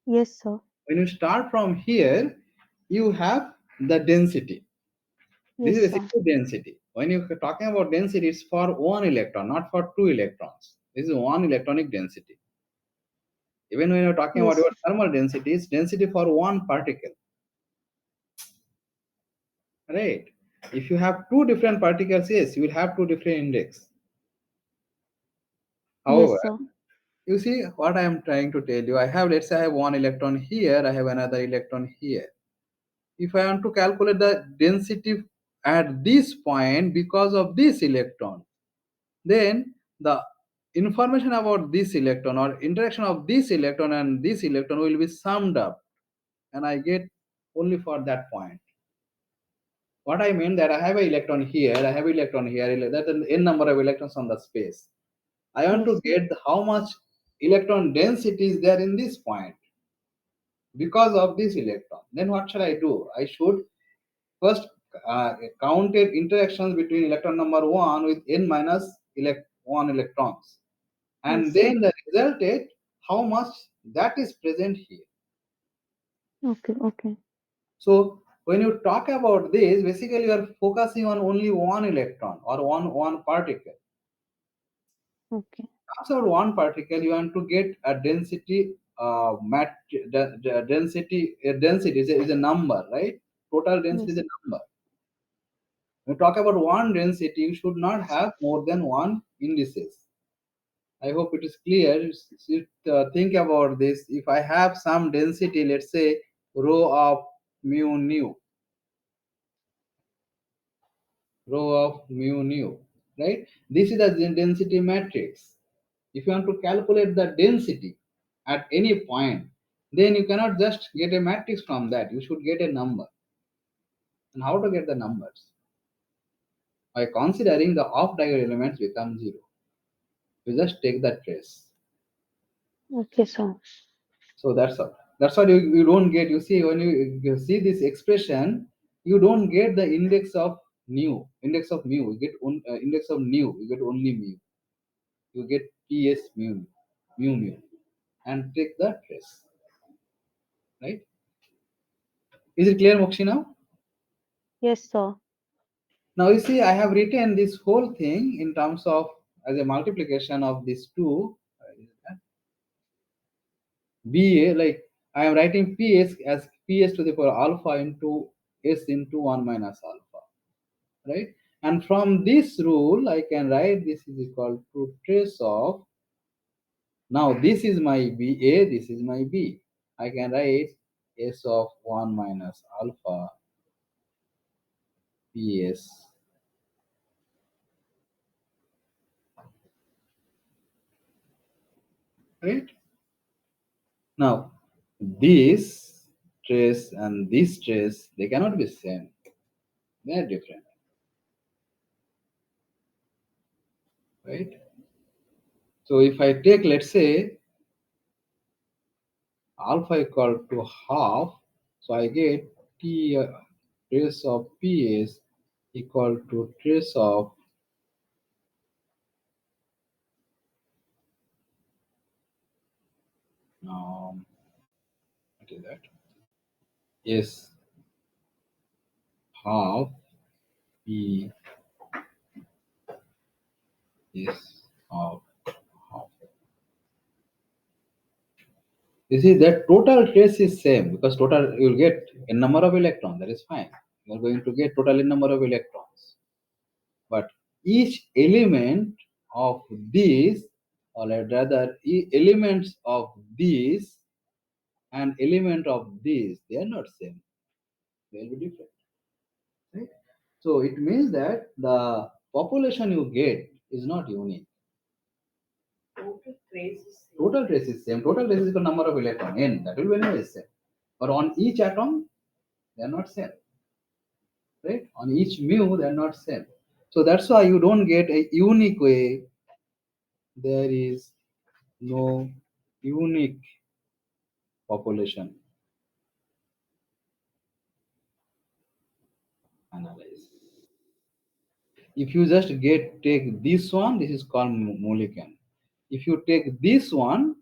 S4: Yes, sir.
S2: When you start from here, you have the density. This
S4: Yes,
S2: is
S4: sir.
S2: basically density. When you're talking about density, it's for one electron, not for two electrons. This is one electronic density. Even when you're talking about
S4: Yes,
S2: your
S4: sir.
S2: thermal density, it's density for one particle, right? If you have two different particles, yes, you will have two different index.
S4: Yes,
S2: However,
S4: sir.
S2: you see what I am trying to tell you. I have, let's say, I have one electron here, I have another electron here. If I want to calculate the density at this point because of this electron, then the information about this electron or interaction of this electron and this electron will be summed up, and I get only for that point. What I mean that I have an electron here, I have electron here, that is n number of electrons on the space. I want
S4: Yes,
S2: to
S4: sir.
S2: get how much electron density is there in this point because of this electron. Then what should I do? I should first counted interactions between electron number 1 with n minus 1 electrons, and
S4: Yes, sir.
S2: then the result is how much that is present here.
S4: Okay. Okay.
S2: So when you talk about this, basically you are focusing on only one electron or one particle.
S4: Okay.
S2: After one particle, you want to get a density. Density is a number, right? Total density is
S4: Yes.
S2: a number. When you talk about one density, you should not have more than one indices. I hope it is clear. Think about this. If I have some density, let's say rho of mu nu, rho of mu nu, right? This is the density matrix. If you want to calculate the density at any point, then you cannot just get a matrix from that. You should get a number. And how to get the numbers? By considering the off diagonal elements become zero. You just take the trace.
S4: Okay, sir.
S2: So that's all. That's what you don't get. You see, when you see this expression, you don't get the index of index of mu. You get index of nu. You get only mu. You get ps mu, and take the trace. Right? Is it clear, Mokshi now?
S4: Yes, sir.
S2: Now you see, I have written this whole thing in terms of as a multiplication of these two, BA, like I am writing PS as PS to the power alpha into S into 1 minus alpha, right? And from this rule, I can write this is equal to trace of, now this is my BA, this is my B. I can write S of 1 minus alpha PS, right? Now, this trace and this trace, they cannot be same. They are different, right? So if I take, let's say, alpha equal to half, so I get T trace of PS equal to trace of what is that? S half P S of half. You see that total trace is same because total you will get a number of electrons. That is fine. You are going to get total in number of electrons. But each element of these, or rather elements of these and element of these, they are not same. They will be different. Right? So it means that the population you get is not unique. Total trace is same. Total trace is the number of electron n. That will be always same. But on each atom, they are not same. Right? On each mu, they are not same. So that's why you don't get a unique way. There is no unique population analysis. If you just take this one, this is called Mulliken. If you take this one,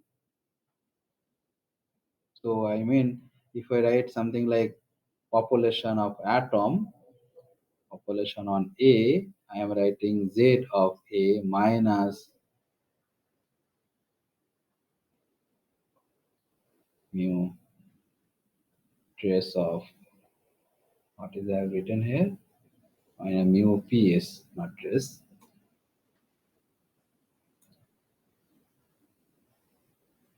S2: so I mean, if I write something like population of atom, population on A, I am writing Z of A minus mu trace of, what is I have written here? Mu PS, not trace.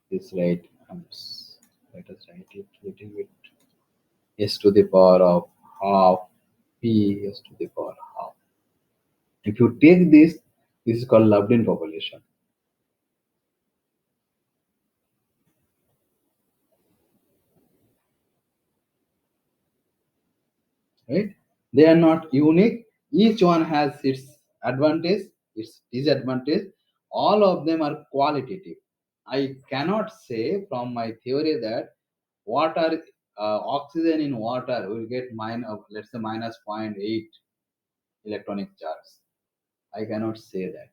S2: This right, let us write it little bit. S to the power of half P S to the power half. If you take this is called Lobdin population. Right? They are not unique. Each one has its advantage, its disadvantage. All of them are qualitative. I cannot say from my theory that water, oxygen in water will get let's say minus zero point 0.8 electronic charge. I cannot say that.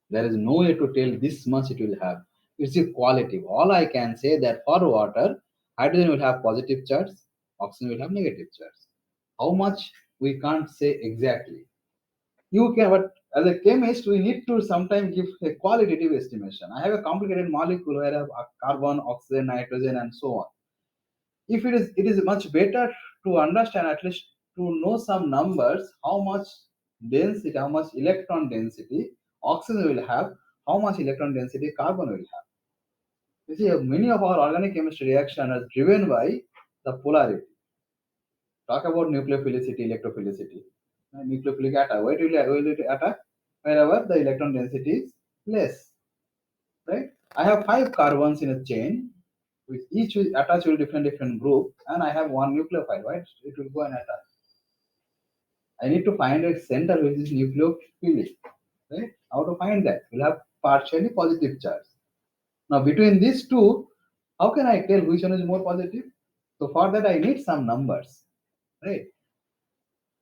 S2: There is no way to tell this much it will have. It's a qualitative. All I can say that for water, hydrogen will have positive charge, oxygen will have negative charge. How much we can't say exactly. You can, but as a chemist, we need to sometimes give a qualitative estimation. I have a complicated molecule where I have carbon, oxygen, nitrogen, and so on. If it is much better to understand, at least to know some numbers, how much density, how much electron density oxygen will have, how much electron density carbon will have. You see, many of our organic chemistry reaction are driven by the polarity. Talk about nucleophilicity, electrophilicity. Nucleophilic attack. Why will it attack? Wherever the electron density is less. Right? I have 5 carbons in a chain, with each will attach to different group, and I have one nucleophile. Right? It will go and attack. I need to find a center which is nucleophilic. Right? How to find that? We'll have partially positive charge. Now between these two, how can I tell which one is more positive? So for that I need some numbers. Right?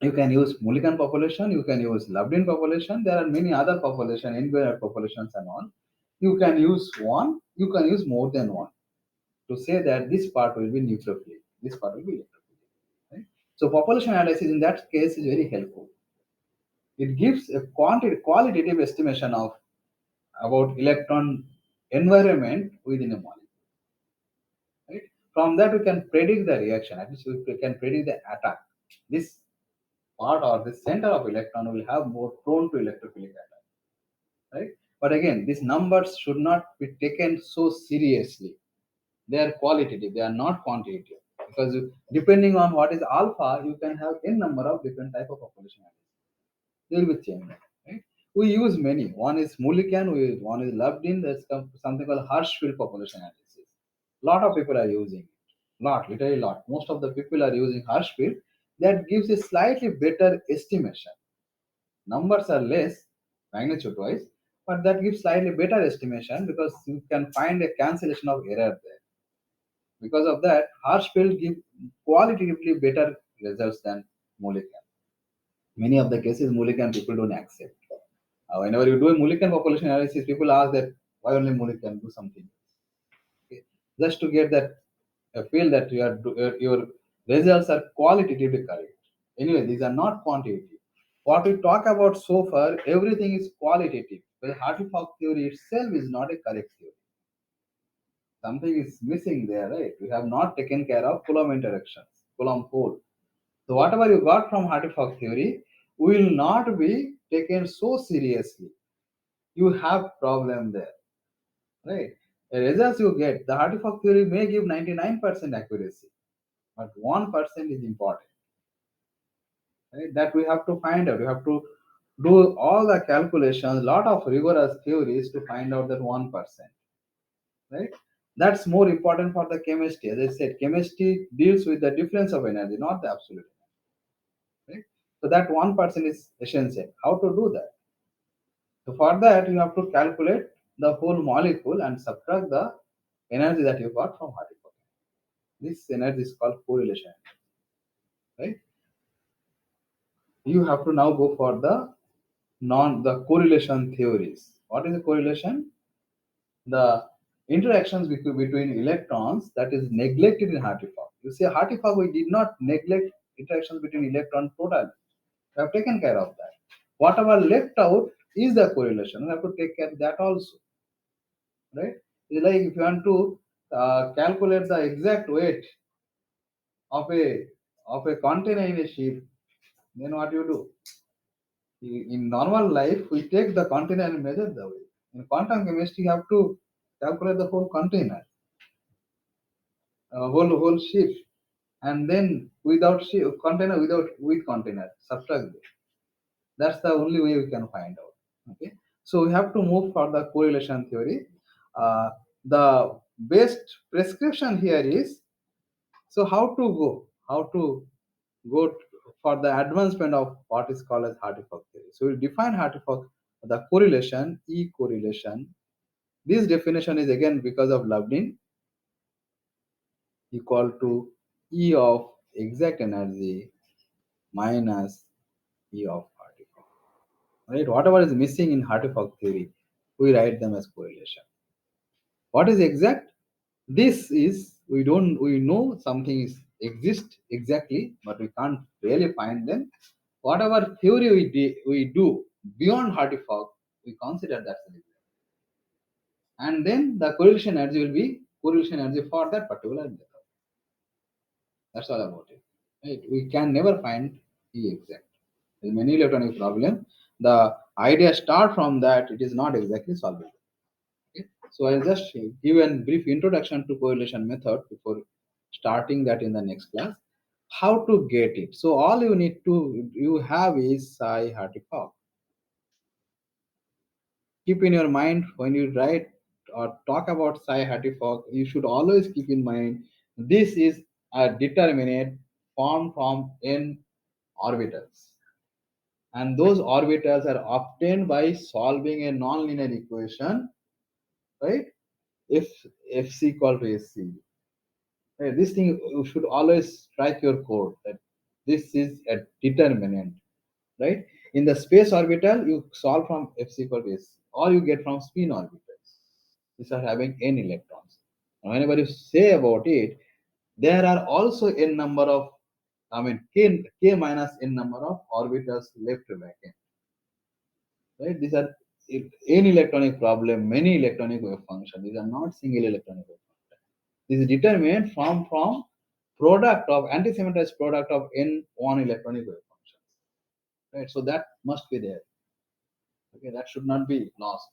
S2: You can use Mulliken population, you can use Lobdin population. There are many other population, NBR populations and all. You can use one, you can use more than one to say that this part will be nucleophilic, this part will be electrophilic. Right? So population analysis in that case is very helpful. It gives a qualitative estimation of about electron environment within a molecule. Right? From that, we can predict the reaction. At least we can predict the attack. This part or the center of electron will have more prone to electrophilic attack. Right? But again, these numbers should not be taken so seriously. They are qualitative, they are not quantitative. Because depending on what is alpha, you can have n number of different type of population analysis. They will be changed. Right? We use many. One is Mulliken, one is Lubdin, there's something called Hirschfield population analysis. Lot of people are using it. Lot, literally lot. Most of the people are using Hirschfield. That gives a slightly better estimation. Numbers are less magnitude wise, but that gives slightly better estimation because you can find a cancellation of error there. Because of that, Hirschfield give qualitatively better results than Mulliken. Many of the cases, Mulliken people don't accept. Whenever you do a Mulliken population analysis, people ask that why only Mulliken, do something. Okay. Just to get that feel that your results are qualitatively correct. Anyway, these are not quantitative. What we talk about so far, everything is qualitative. But Hartree-Fock theory itself is not a correct theory. Something is missing there, right? We have not taken care of Coulomb interactions, Coulomb pole. So whatever you got from Hartree-Fock theory will not be taken so seriously. You have problem there, right? The results you get, the Hartree-Fock theory may give 99% accuracy, but 1% is important, right? That we have to find out. We have to do all the calculations, lot of rigorous theories to find out that 1%, right? That's more important for the chemistry. As I said, chemistry deals with the difference of energy, not the absolute energy, right? So that 1% is essential. How to do that? So for that, you have to calculate the whole molecule and subtract the energy that you got from Hartree-Fock. This energy is called correlation, right? You have to now go for the correlation theories. What is the correlation? The interactions between electrons that is neglected in Hartree-Fock. You see, Hartree-Fock we did not neglect interactions between electrons totally. We have taken care of that. Whatever left out is the correlation. We have to take care of that also, right? It's like if you want to calculate the exact weight of a container in a ship, then what you do? In normal life, we take the container and measure the weight. In quantum chemistry, you have to calculate the whole container, whole ship, and then without ship, container without with container, subtract it. That's the only way we can find out. Okay, so we have to move for the correlation theory. The best prescription here is, so how to go for the advancement of what is called as Hartree-Fock theory. So we define Hartree-Fock, the correlation, E correlation. This definition is again because of Lubdin equal to E of exact energy minus E of Hartree-Fock. Right? Whatever is missing in Hartree-Fock theory, we write them as correlation. What is exact? This is we know something is exist exactly, but we can't really find them. Whatever theory we do beyond Hartree-Fock, we consider that's an exact. And then the correlation energy will be correlation energy for that particular method. That's all about it. Right? We can never find E exact. There's many electronic problem. The idea start from that it is not exactly solvable. Okay? So I'll just give a brief introduction to correlation method before starting that in the next class. How to get it? So all you have is psi Hartree-Fock. Keep in your mind when you write or talk about psi Hartree-Fock, you should always keep in mind this is a determinate formed from n orbitals, and those orbitals are obtained by solving a nonlinear equation, right? If Fc equal to Sc. Right? This thing you should always strike your code that this is a determinant, right? In the space orbital, you solve from Fc equal to Sc, or you get from spin orbitals. These are having n electrons. And whenever you say about it, there are also n number of, I mean k minus n number of orbitals left vacant. Right? These are
S1: any electronic problem, many electronic wave function. These are not single electronic wave function. This is determined from product of anti-symmetrized product of n one electronic wave functions. Right. So that must be there. Okay, that should not be lost.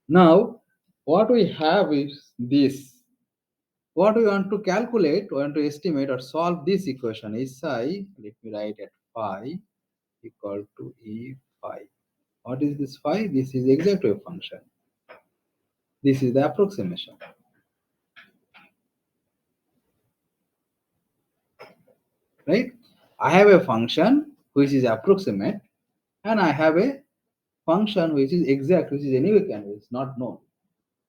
S1: Now, what we have is this. What we want to calculate, we want to estimate or solve this equation is psi. Let me write at phi equal to E phi. What is this phi? This is exact wave function. This is the approximation. Right? I have a function which is approximate, and I have a function which is exact, which is anyway can it's not known.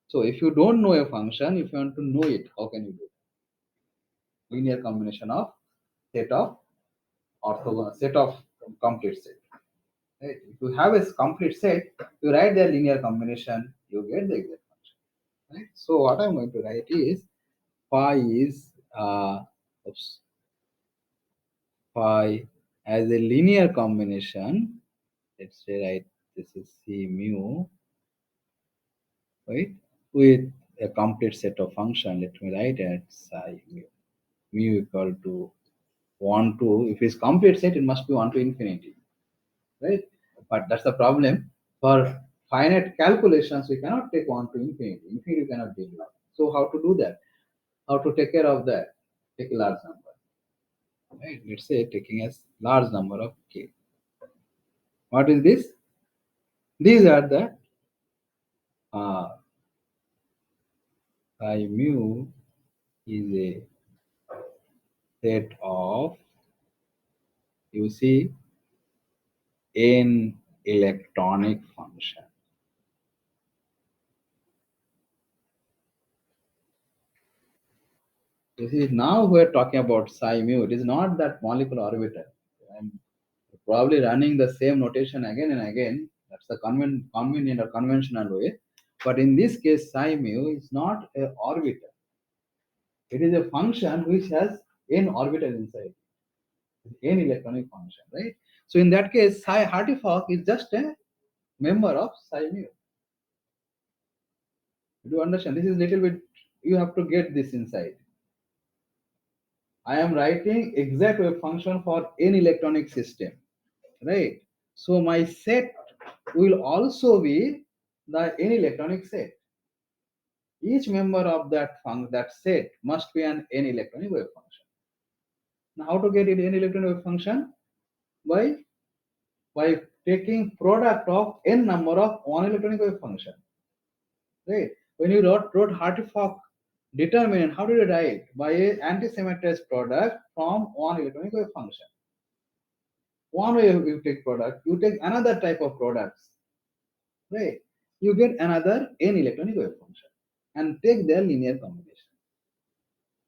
S1: So if you don't know a function, if you want to know it, how can you do it? Linear combination of set of orthogonal set of complete set. Right? If you have a complete set, you write their linear combination, you get the exact function. Right? So what I'm going to write is phi is oops, phi as a linear combination. Let's say right, this is C mu, right? With a complete set of function. Let me write it psi mu. Mu equal to 1 to, if it's complete set, it must be 1 to infinity, right? But that's the problem. For finite calculations, we cannot take 1 to infinity. Infinity cannot deal with. So how to do that? How to take care of that? Take a large number, right? Let's say taking a large number of k. What is this? These are the uh, phi mu is a set of, you see, n electronic function. You see, now we're talking about psi mu. It is not that molecular orbital. I'm probably running the same notation again and again. That's the convenient or conventional way. But in this case, psi mu is not a orbital. It is a function which has n orbital inside, n electronic function, right? So in that case, psi Hartree-Fock is just a member of psi mu. Do you understand? This is little bit, you have to get this inside. I am writing exact wave function for n electronic system, right? So my set will also be the n electronic set. Each member of that set must be an n electronic wave function. Now, how to get it n electronic wave function? By taking product of n number of one electronic wave function. Right? When you wrote Hartree-Fock determinant, how did you write? By a anti-symmetrized product from one electronic wave function. One way you take product, you take another type of products, right? You get another n electronic wave function and take their linear combination.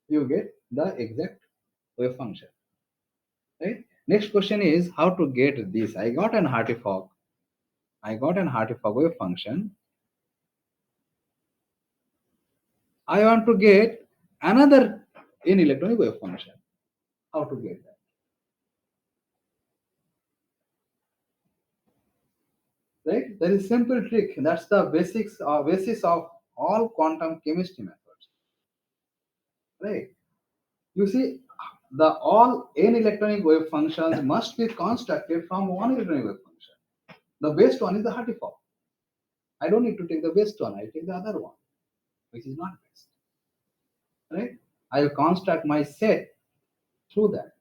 S1: You get the exact wave function, right? Next question is how to get this. I got an Hartree-Fock. I got an Hartree-Fock wave function. I want to get another n electronic wave function. How to get that? Right? That is simple trick. That's the basis of all quantum chemistry methods. Right? You see, the all n electronic wave functions must be constructed from one electronic wave function. The best one is the Hartree-Fock. I don't need to take the best one. I take the other one, which is not best. Right? I will construct my set through that.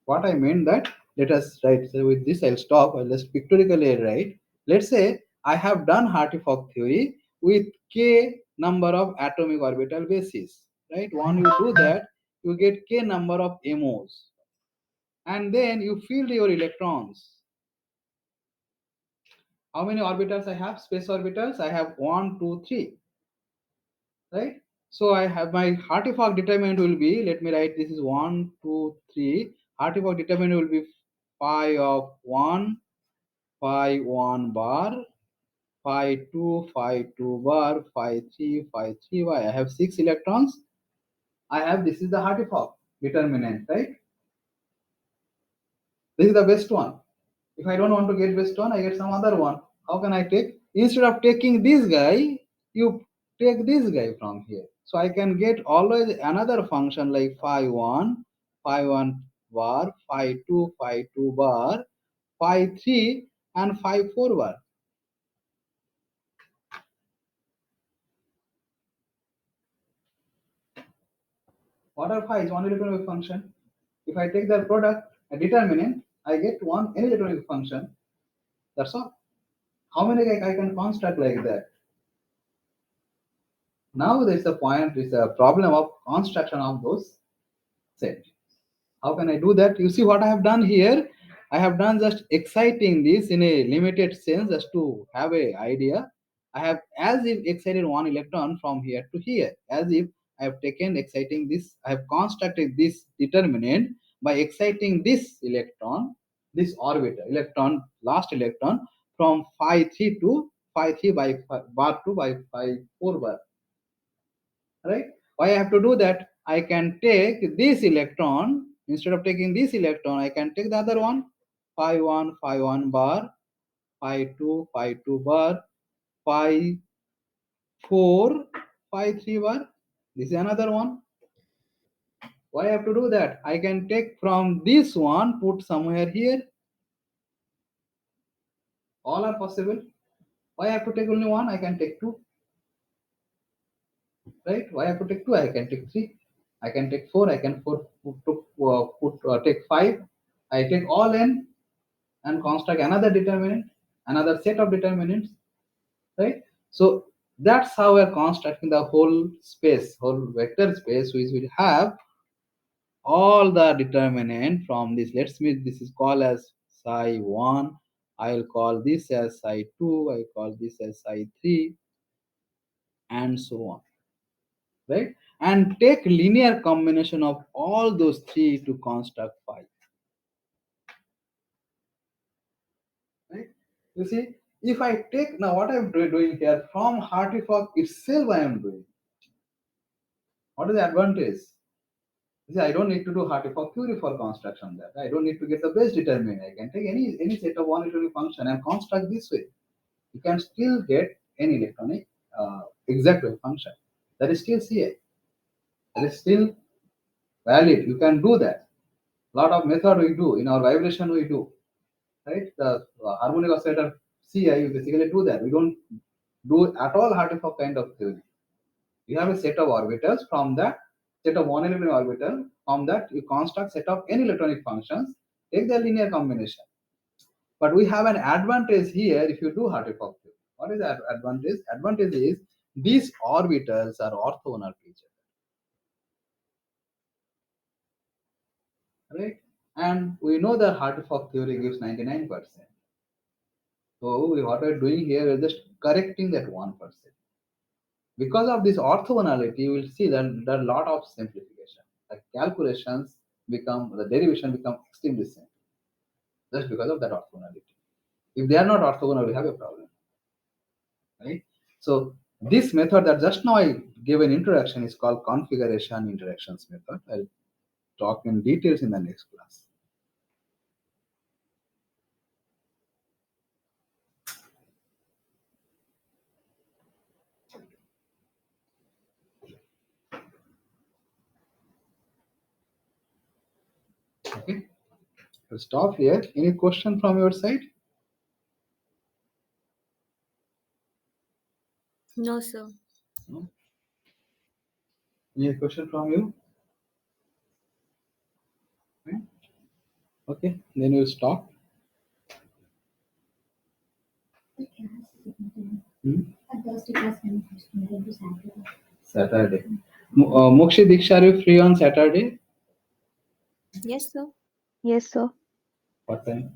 S1: What I meant that, let us write. So with this, I'll stop. I'll just pictorially write. Let's say I have done Hartree-Fock theory with k number of atomic orbital bases. Right? When you do that, you get k number of MOs, and then you fill your electrons. How many orbitals I have? Space orbitals. I have 1, 2, 3. Right? So I have my Hartree-Fock determinant will be, let me write, this is 1, 2, 3. Hartree-Fock determinant will be phi of 1, phi 1 bar, phi 2, phi 2 bar, phi 3, phi 3 y. I have 6 electrons. I have, this is the Hartree-Fock determinant, right? This is the best one. If I don't want to get best one, I get some other one.
S2: How can I take? Instead of taking this guy, you take this guy from here. So I can get always another function like phi 1 bar, phi 2 bar, phi 3 and phi 4 bar. What are phi? Is one electronic function. If I take the product, a determinant, I get one any electronic function. That's all. How many I can construct like that? Now there's a point, is a problem of construction of those sets. How can I do that? You see what I have done here? I have done just exciting this in a limited sense just to have a idea. I have as if excited one electron from here to here, as if I have taken exciting this, I have constructed this determinant by exciting this electron, this orbital, electron, last electron from phi 3 to phi 3 by bar 2 by phi 4 bar, right? Why I have to do that? I can take this electron, instead of taking this electron I can take the other one, phi 1 bar, phi 2 bar, phi 4 phi 3 bar. This is another one. Why I have to do that? I can take from this one, put somewhere here. All are possible. Why I have to take only one? I can take two, right? Why I have to take two? I can take three, I can take four, I can take five. I take all n and construct another determinant, another set of determinants, right? So that's how we're constructing the whole space, whole vector space, which will have all the determinant from this. Let's me this is called as psi 1. I'll call this as psi 2. I call this as psi 3, and so on, right? And take linear combination of all those three to construct phi, right? You see, if I take now what I'm doing here from Hartree-Fock itself, I am doing. What is the advantage? You see, I don't need to do Hartree-Fock theory for construction. That I don't need to get the base determinant. I can take any set of one electronic function and construct this way. You can still get any electronic exact wave function. That is still CA. That is still valid. You can do that. Lot of method we do in our vibration we do, right? The harmonic oscillator CI, you basically do that. We don't do at all Hartree-Fock kind of theory. You have a set of orbitals. From that set of one electronic orbital, from that you construct set of n electronic functions, take the linear combination. But we have an advantage here if you do Hartree-Fock theory. What is that advantage? Advantage is these orbitals are orthogonal to each other, right? And we know that Hartree-Fock theory gives 99%. So what we're doing here is just correcting that 1%. Because of this orthogonality, you will see that there are a lot of simplification. Like calculations become, the derivation become extremely simple just because of that orthogonality. If they are not orthogonal, we have a problem, right? So this method that just now I gave an introduction is called configuration interactions method. I'll talk in details in the next class. Okay, I'll stop here. Any question from your side?
S3: No, sir.
S2: No? Any question from you? Okay, okay. Then we'll stop. Hmm? Saturday. Mokshi Diksha, are you free on Saturday?
S3: Yes, sir.
S4: Yes, sir.
S2: What time?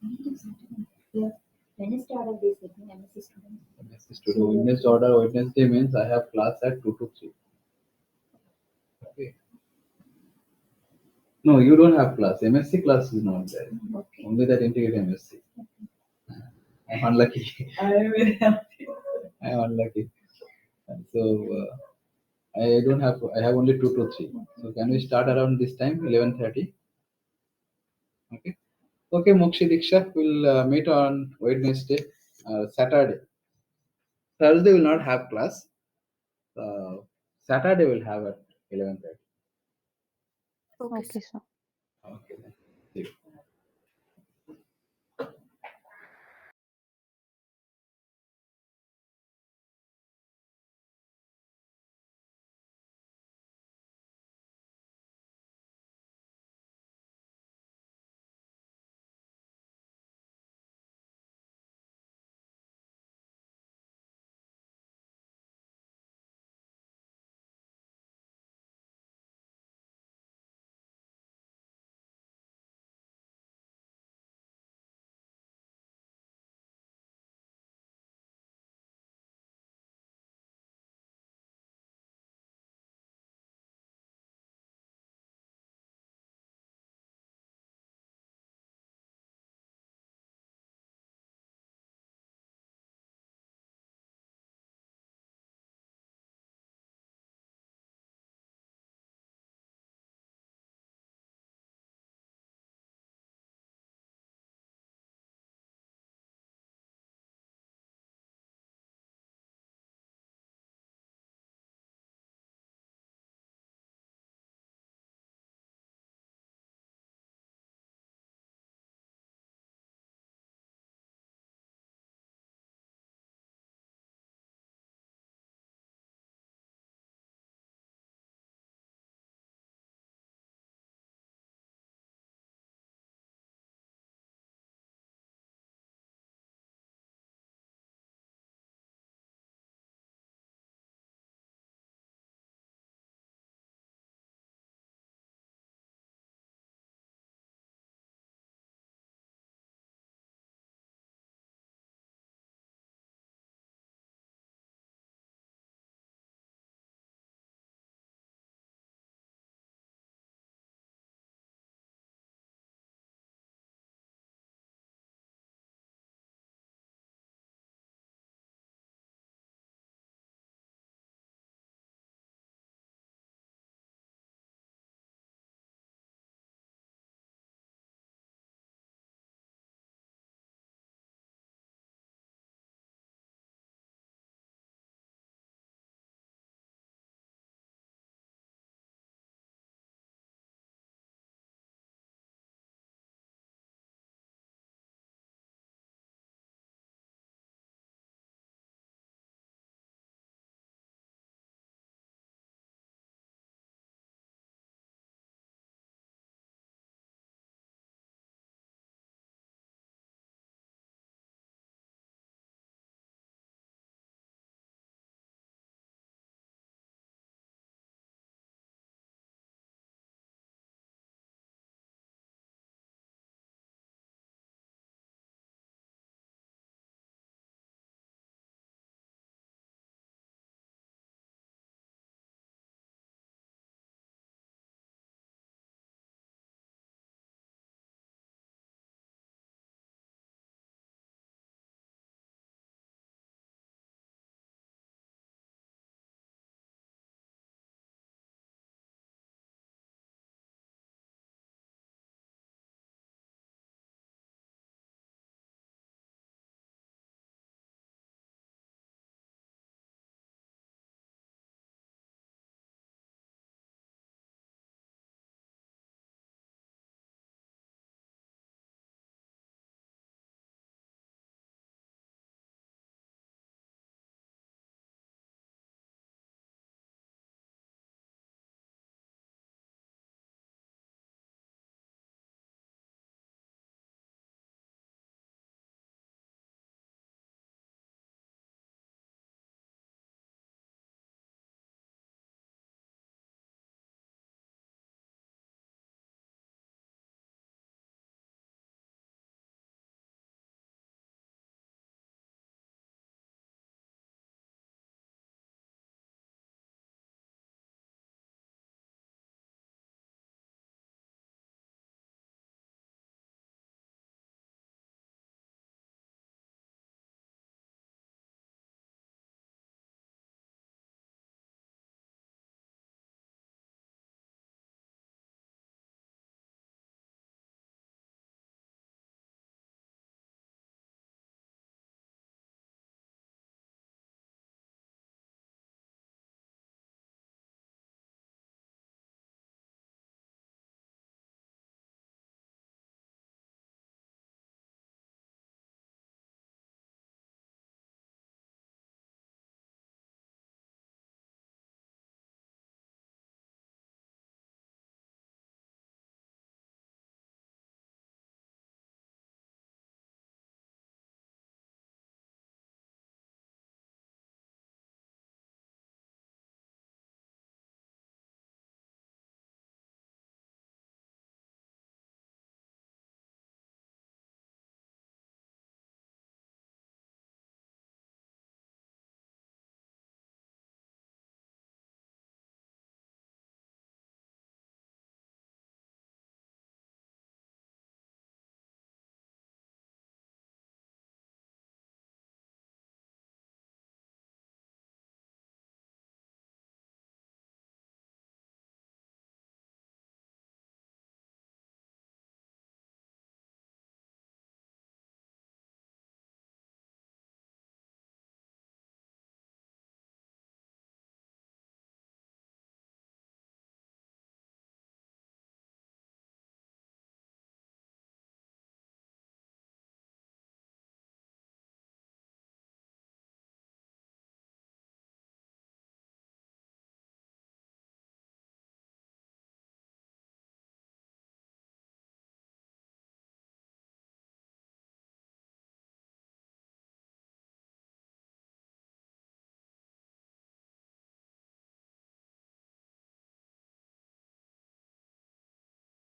S2: MSc student. Wednesday order. Wednesday means I have class at 2 to 3. Okay. No, you don't have class. MSc class is not there. Only that integrated MSc. I'm unlucky. I'm unlucky. And so I don't have. I have only 2 to 3. So can we start around this time, 11:30? Okay. Okay, Mokshi Diksha, we'll meet on Wednesday, Saturday. Thursday will not have class. Uh, Saturday will have at 11:30.
S3: Okay,
S4: Okay,
S3: sir.
S4: sir.
S2: Okay, then. See you.